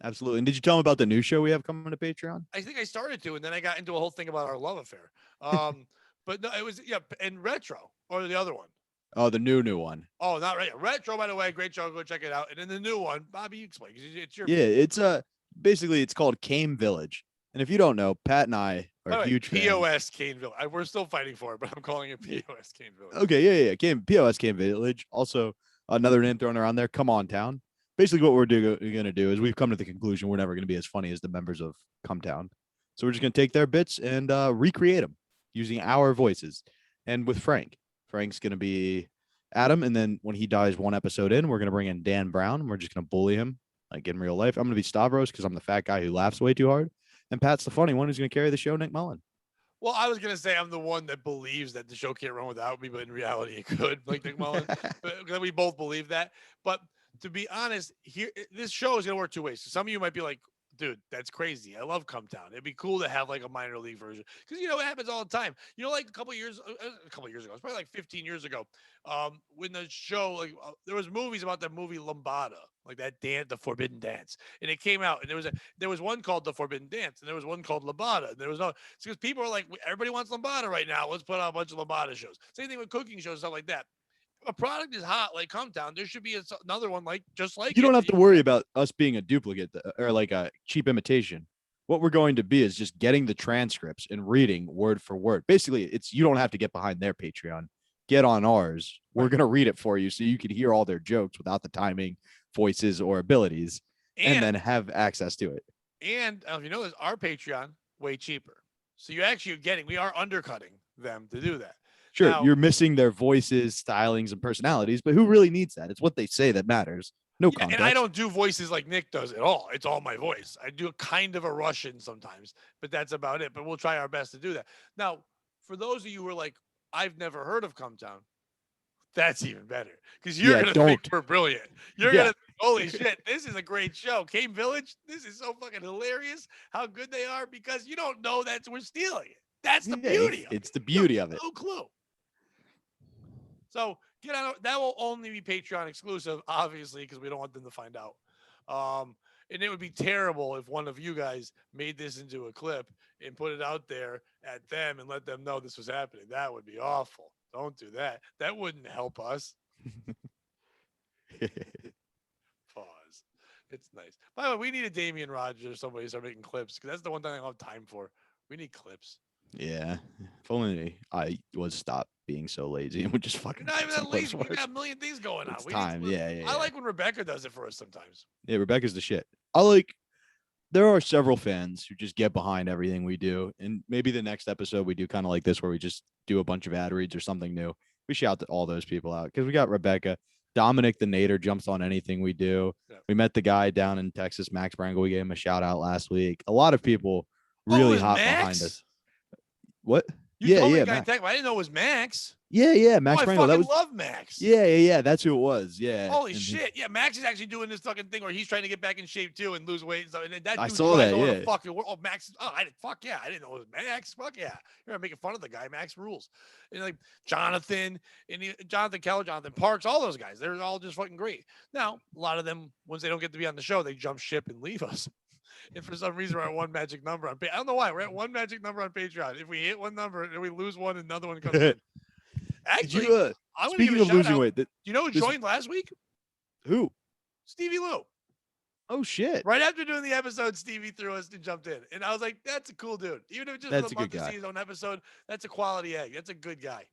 Absolutely. And did you tell him about the new show we have coming to Patreon? I think I started to, and then I got into a whole thing about our love affair. But no, it was and Retro or the other one. Oh, the new one. Oh, not right. Retro, by the way, great show. Go check it out. And then the new one, Bobby, you explain. It's your It's basically it's called Came Village. And if you don't know, Pat and I are huge POS Caneville. We're still fighting for it, but I'm calling it POS Caneville. Okay, yeah. POS Came Village. Also, another name thrown around there. Come on Town. Basically, what we're going to do is we've come to the conclusion we're never going to be as funny as the members of Come Town. So we're just going to take their bits and recreate them using our voices. And with Frank's going to be Adam. And then when he dies one episode in, we're going to bring in Dan Brown. And we're just going to bully him like in real life. I'm going to be Stavros because I'm the fat guy who laughs way too hard. And Pat's the funny one who's going to carry the show, Nick Mullen. Well, I was going to say I'm the one that believes that the show can't run without me, but in reality it could, like Nick Mullen. But we both believe that. But to be honest, this show is going to work two ways. So some of you might be like, dude, that's crazy. I love Come Town. It'd be cool to have like a minor league version because it happens all the time. Like a couple years ago, it's probably like 15 years ago, when the show there was movies about the movie Lambada, like that dance, the Forbidden Dance, and it came out, and there was one called the Forbidden Dance, and there was one called Lambada. And there was because people are like, everybody wants Lambada right now. Let's put out a bunch of Lambada shows. Same thing with cooking shows, stuff like that. A product is hot like Come Town, there should be another one just like you don't have to worry about us being a duplicate or like a cheap imitation. What we're going to be is just getting the transcripts and reading word for word. Basically, you don't have to get behind their Patreon. Get on ours. We're going to read it for you so you can hear all their jokes without the timing, voices, or abilities, and then have access to it. And if you know this, our Patreon, way cheaper. So we are undercutting them to do that. Sure, you're missing their voices, stylings, and personalities, but who really needs that? It's what they say that matters. No context. And I don't do voices like Nick does at all. It's all my voice. I do kind of a Russian sometimes, but that's about it. But we'll try our best to do that. Now, for those of you who are like, I've never heard of Come Town, that's even better because you're going to think we're brilliant. You're going to Holy shit, this is a great show. Came Village, this is so fucking hilarious how good they are because you don't know that we're stealing it. That's the Yeah, beauty of it's it. the You have beauty of it. no clue. So get out. That will only be Patreon exclusive, obviously, because we don't want them to find out. And it would be terrible if one of you guys made this into a clip and put it out there at them and let them know this was happening. That would be awful. Don't do that. That wouldn't help us. Pause. It's nice. By the way, we need a Damian Rogers or somebody to start making clips because that's the one thing I don't have time for. We need clips. Yeah. If only I would stop being so lazy and would just You're fucking not get even some that clips lazy. for We us. got a million things going on. It's We need. time. Yeah, yeah, I yeah. like when Rebecca does it for us sometimes. Yeah, Rebecca's the shit. I like there are several fans who just get behind everything we do. And maybe the next episode we do kind of like this where we just do a bunch of ad reads or something new. We shout all those people out because we got Rebecca. Dominic the Nader jumps on anything we do. Yeah. We met the guy down in Texas, Max Brangle. We gave him a shout out last week. A lot of people Oh, it really was hop behind Max? us. What? You Yeah, told me yeah, the guy in Max. tech, but I didn't know it was Max. Yeah, yeah, Oh, Max I Brangle. That fucking was love Max. yeah. That's who it was. Yeah. Holy And shit. Yeah, Max is actually doing this fucking thing where he's trying to get back in shape too and lose weight and stuff. And that I dude saw drives that. all the Yeah. fucking world. Oh, Max. Oh, I didn't. Fuck yeah. I didn't know it was Max. Fuck yeah. You're making fun of the guy. Max rules. And like Jonathan Jonathan Keller, Jonathan Parks, all those guys. They're all just fucking great. Now, a lot of them, once they don't get to be on the show, they jump ship and leave us. And for some reason, we're at one magic number on I don't know why. We're at one magic number on Patreon. If we hit one number and we lose one, another one comes in. Did Actually, you I'm going to give speaking a of shout losing out. weight, Do you know who this- joined last week? who? Stevie Lou. Oh shit. Right after doing the episode, Stevie threw us and jumped in. And I was like, that's a cool dude. Even if it's just That's for a a month good to guy. see his own episode, that's a quality egg. That's a good guy.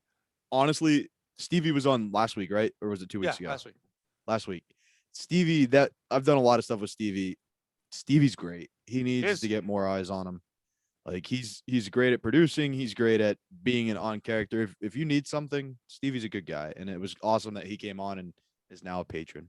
Honestly, Stevie was on last week, right? Or was it 2 weeks ago? Last week. Last week. Stevie, that I've done a lot of stuff with Stevie. Stevie's great. He needs to get more eyes on him. Like he's great at producing. He's great at being an on character. If you need something, Stevie's a good guy. And it was awesome that he came on and is now a patron.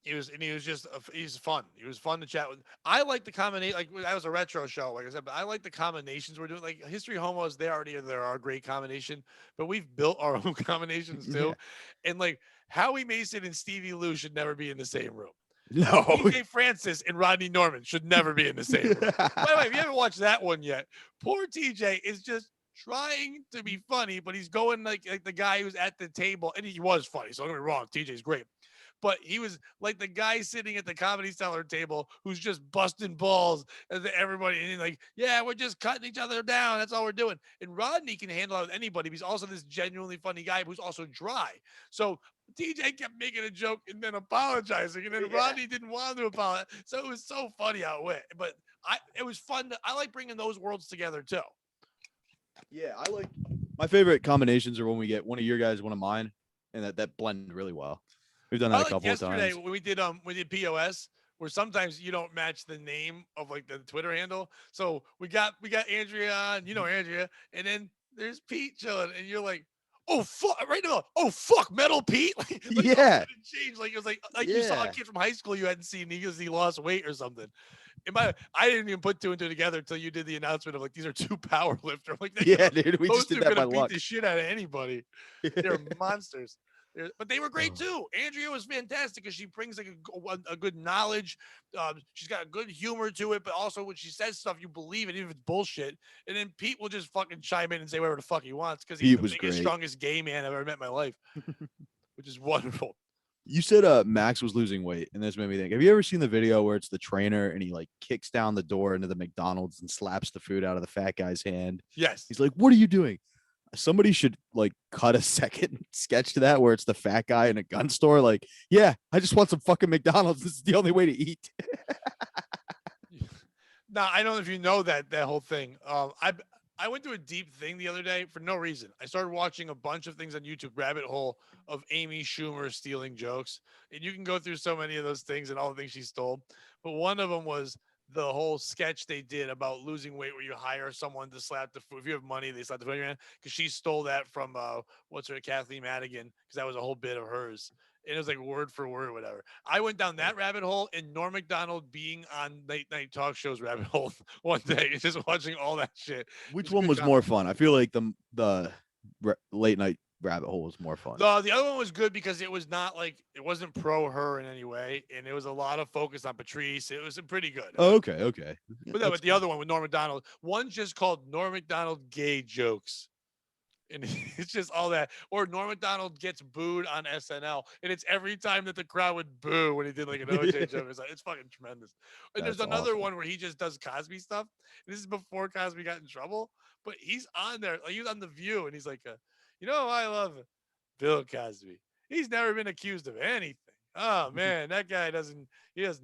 He's fun. He was fun to chat with. I like the combination. Like that was a retro show, like I said, but I like the combinations we're doing. Like History Homos, there are a great combination, but we've built our own combinations too. Yeah. And like Howie Mason and Stevie Lou should never be in the same room. No. TJ Francis and Rodney Norman should never be in the same room. By the way, if you haven't watched that one yet, poor TJ is just trying to be funny, but he's going like the guy who's at the table, and he was funny. So don't get me wrong, TJ's great. But he was like the guy sitting at the Comedy Cellar table who's just busting balls at everybody. And he's like, yeah, we're just cutting each other down. That's all we're doing. And Rodney can handle it with anybody. But he's also this genuinely funny guy who's also dry. So TJ kept making a joke and then apologizing. And then Rodney didn't want him to apologize. So it was so funny how it went. But it was fun. I like bringing those worlds together too. Yeah, I like my favorite combinations are when we get one of your guys, one of mine, and that blend really well. We've done that a couple of yesterday times. when we did POS, where sometimes you don't match the name of like the Twitter handle. So we got Andrea on, Andrea, and then there's Pete chilling, and you're like, oh fuck, right now, oh fuck, Metal Pete, like Yeah. it changed, like it was like you saw a kid from high school you hadn't seen, he lost weight or something. I didn't even put two and two together until you did the announcement of like these are two power lifters. I'm like, Yeah, dude, we just did that by luck. Beat the shit out of anybody. They're monsters. But they were great too. Andrea was fantastic because she brings like a good knowledge. She's got a good humor to it, but also when she says stuff, you believe it, even if it's bullshit. And then Pete will just fucking chime in and say whatever the fuck he wants because he's the biggest, strongest gay man I've ever met in my life, which is wonderful. You said Max was losing weight, and this made me think. Have you ever seen the video where it's the trainer and he like kicks down the door into the McDonald's and slaps the food out of the fat guy's hand? Yes. He's like, "What are you doing?" Somebody should like cut a second sketch to that where it's the fat guy in a gun store. Like, yeah, I just want some fucking McDonald's. This is the only way to eat. Now, I don't know if you know that whole thing. I went through a deep thing the other day for no reason. I started watching a bunch of things on YouTube, rabbit hole of Amy Schumer stealing jokes. And you can go through so many of those things and all the things she stole. But one of them was the whole sketch they did about losing weight where you hire someone to slap the food. If you have money, they slap the food in your hand. Because she stole that from, Kathleen Madigan, because that was a whole bit of hers. And it was like word for word, whatever. I went down that rabbit hole, and Norm Macdonald being on late night talk shows rabbit hole one day, just watching all that shit. Which one was more fun? I feel like the late night rabbit hole was more fun. The other one was good because it was not like it wasn't pro her in any way, and it was a lot of focus on Patrice. It was pretty good. Oh, okay, okay. Yeah, But no, that's but the cool. other one with Norm Macdonald, one's just called Norm Macdonald gay jokes. And it's just all that. Or Norm Macdonald gets booed on SNL, and it's every time that the crowd would boo when he did like an OJ joke. It's fucking tremendous. And there's That's another awesome. one where he just does Cosby stuff. And this is before Cosby got in trouble, but he's on there. Like he was on The View, and he's like, I love Bill Cosby. He's never been accused of anything. Oh man, that guy he doesn't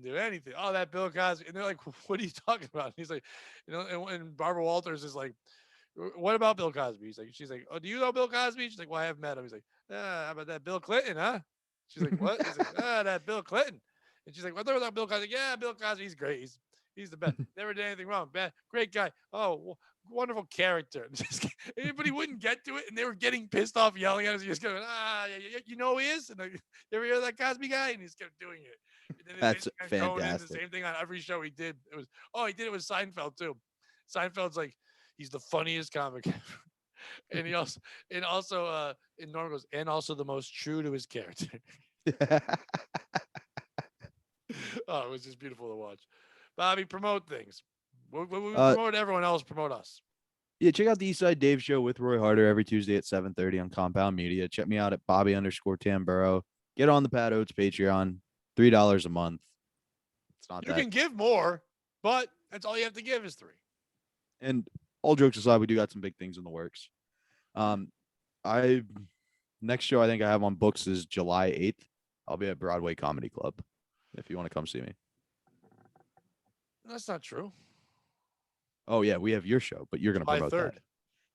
do anything. Oh, that Bill Cosby. And they're like, what are you talking about? And he's like, and Barbara Walters is like, what about Bill Cosby? She's like, oh, do you know Bill Cosby? She's like, well, I have met him. He's like, how about that Bill Clinton, huh? She's like, what? He's like, that Bill Clinton. And she's like, what about Bill Cosby? Yeah, Bill Cosby, he's great. He's the best. Never did anything wrong. Bad, great guy. Oh, wonderful character. Everybody wouldn't get to it, and they were getting pissed off, yelling at us. He just going, you know who he is? And like, you ever hear that Cosby guy? And he just kept doing it. And then That's on Conan, the fantastic. same thing on every show he did. He did it with Seinfeld too. Seinfeld's like, he's the funniest comic ever. And and Norm goes, and also the most true to his character. Oh, it was just beautiful to watch. Bobby, promote things. We promote everyone else, promote us. Yeah, check out the Eastside Dave Show with Roy Harder every Tuesday at 7:30 on Compound Media. Check me out at Bobby_Tamburo. Get on the Pat Oates Patreon, $3 a month. It's not You that. can give more, but that's all you have to give is $3. And all jokes aside, we do got some big things in the works. Next show I think I have on books is July 8th. I'll be at Broadway Comedy Club if you want to come see me. That's not true. Oh yeah, we have your show, but you're gonna July promote 3rd. that.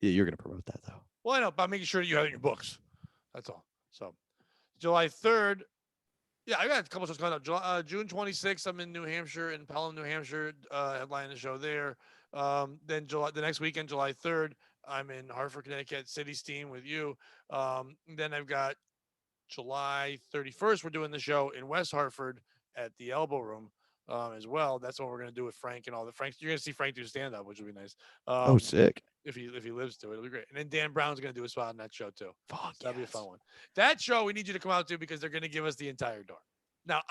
Yeah, you're gonna promote that though. Well, I know, but I'm making sure that you have it in your books. That's all. So July 3rd. Yeah, I got a couple shows coming up. June 26th, I'm in New Hampshire, in Pelham, New Hampshire, headlining the show there. Then the next weekend, July 3rd, I'm in Hartford, Connecticut, City Steam with you. Then I've got July 31st, we're doing the show in West Hartford at the Elbow Room as well. That's what we're going to do with Frank and all the Frank. You're going to see Frank do stand up, which will be nice. Oh, sick. If he lives to it, it'll be great. And then Dan Brown's going to do a spot on that show too. Fuck, so that'll be a fun one. That show we need you to come out to because they're going to give us the entire door. Now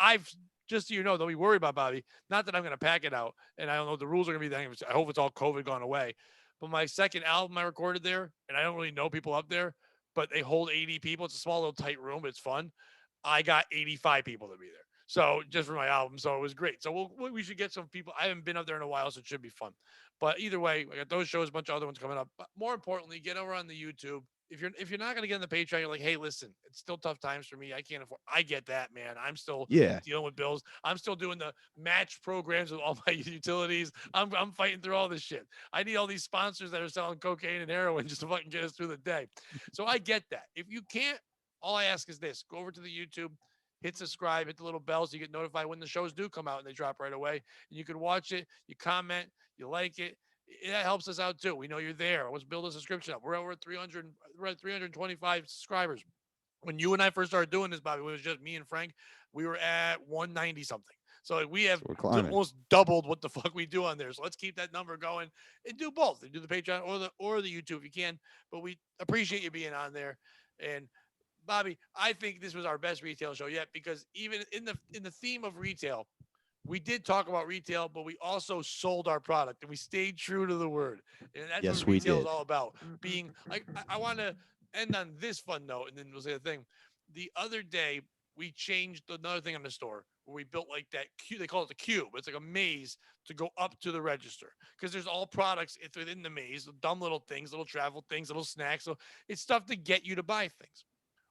just so you know, don't be worried about Bobby. Not that I'm going to pack it out, and I don't know what the rules are going to be. Then I hope it's all COVID gone away. But my second album I recorded there, and I don't really know people up there, but they hold 80 people. It's a small little tight room, but it's fun. I got 85 people to be there. So just for my album, so it was great. So we should get some people. I haven't been up there in a while, so it should be fun. But either way, I got those shows, a bunch of other ones coming up. But more importantly, get over on the YouTube. If you're not gonna get on the Patreon, you're like, hey, listen, it's still tough times for me. I can't afford. I get that, man. I'm still dealing with bills. I'm still doing the match programs with all my utilities. I'm fighting through all this shit. I need all these sponsors that are selling cocaine and heroin just to fucking get us through the day. So I get that. If you can't, all I ask is this: go over to the YouTube. Hit subscribe, hit the little bell so you get notified when the shows do come out and they drop right away. And you can watch it, you comment, you like it. That helps us out too. We know you're there. Let's build a subscription up. We're over 300, we're at 325 subscribers. When you and I first started doing this, Bobby, it was just me and Frank. We were at 190 something. So we have almost doubled what the fuck we do on there. So let's keep that number going and do both. And do the Patreon or the YouTube if you can. But we appreciate you being on there. And Bobby, I think this was our best retail show yet because even in the theme of retail, we did talk about retail, but we also sold our product and we stayed true to the word. And that's what retail is all about. Being like, I want to end on this fun note, and then we'll say the thing. The other day, we changed another thing on the store where we built like that cube. They call it the cube. It's like a maze to go up to the register because there's all products within the maze, dumb little things, little travel things, little snacks. So it's stuff to get you to buy things.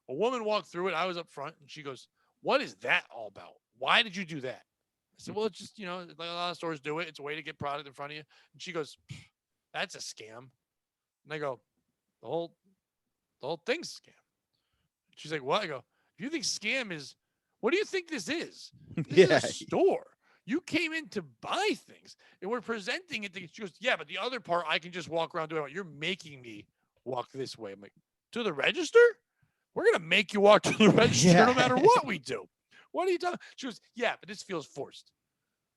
A woman walked through it. I was up front, and she goes, "What is that all about? Why did you do that?" I said, "Well, it's just, like a lot of stores do it. It's a way to get product in front of you." And she goes, "That's a scam." And I go, the whole thing's a scam." She's like, "What?" I go, "If you think scam is, what do you think this is? This is a store. You came in to buy things, and we're presenting it to." She goes, "Yeah, but the other part, I can just walk around doing it. You're making me walk this way." I'm like, "To the register? We're going to make you walk to the register no matter what we do. What are you talking?" She goes, "Yeah, but this feels forced."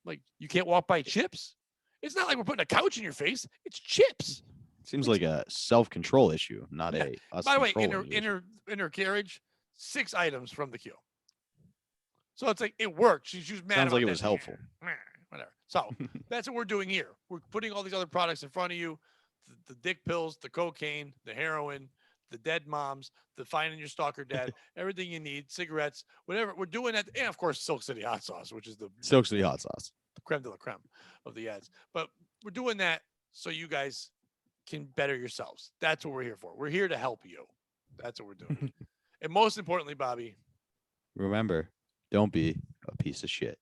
I'm like, you can't walk by chips? It's not like we're putting a couch in your face. It's chips. Seems like a self-control issue, not Yeah. a us By the way, controlling the issue. in her carriage, 6 items from the queue. So it's like it worked. She was mad Sounds about like it that. was helpful. Whatever. So that's what we're doing here. We're putting all these other products in front of you: the dick pills, the cocaine, the heroin, the dead moms, the finding your stalker dad, everything you need, cigarettes, whatever. We're doing that, and of course, Silk City hot sauce, which is the Silk City hot sauce. creme de la creme of the ads. But we're doing that so you guys can better yourselves. That's what we're here for. We're here to help you. That's what we're doing. And most importantly, Bobby, Remember, don't be a piece of shit.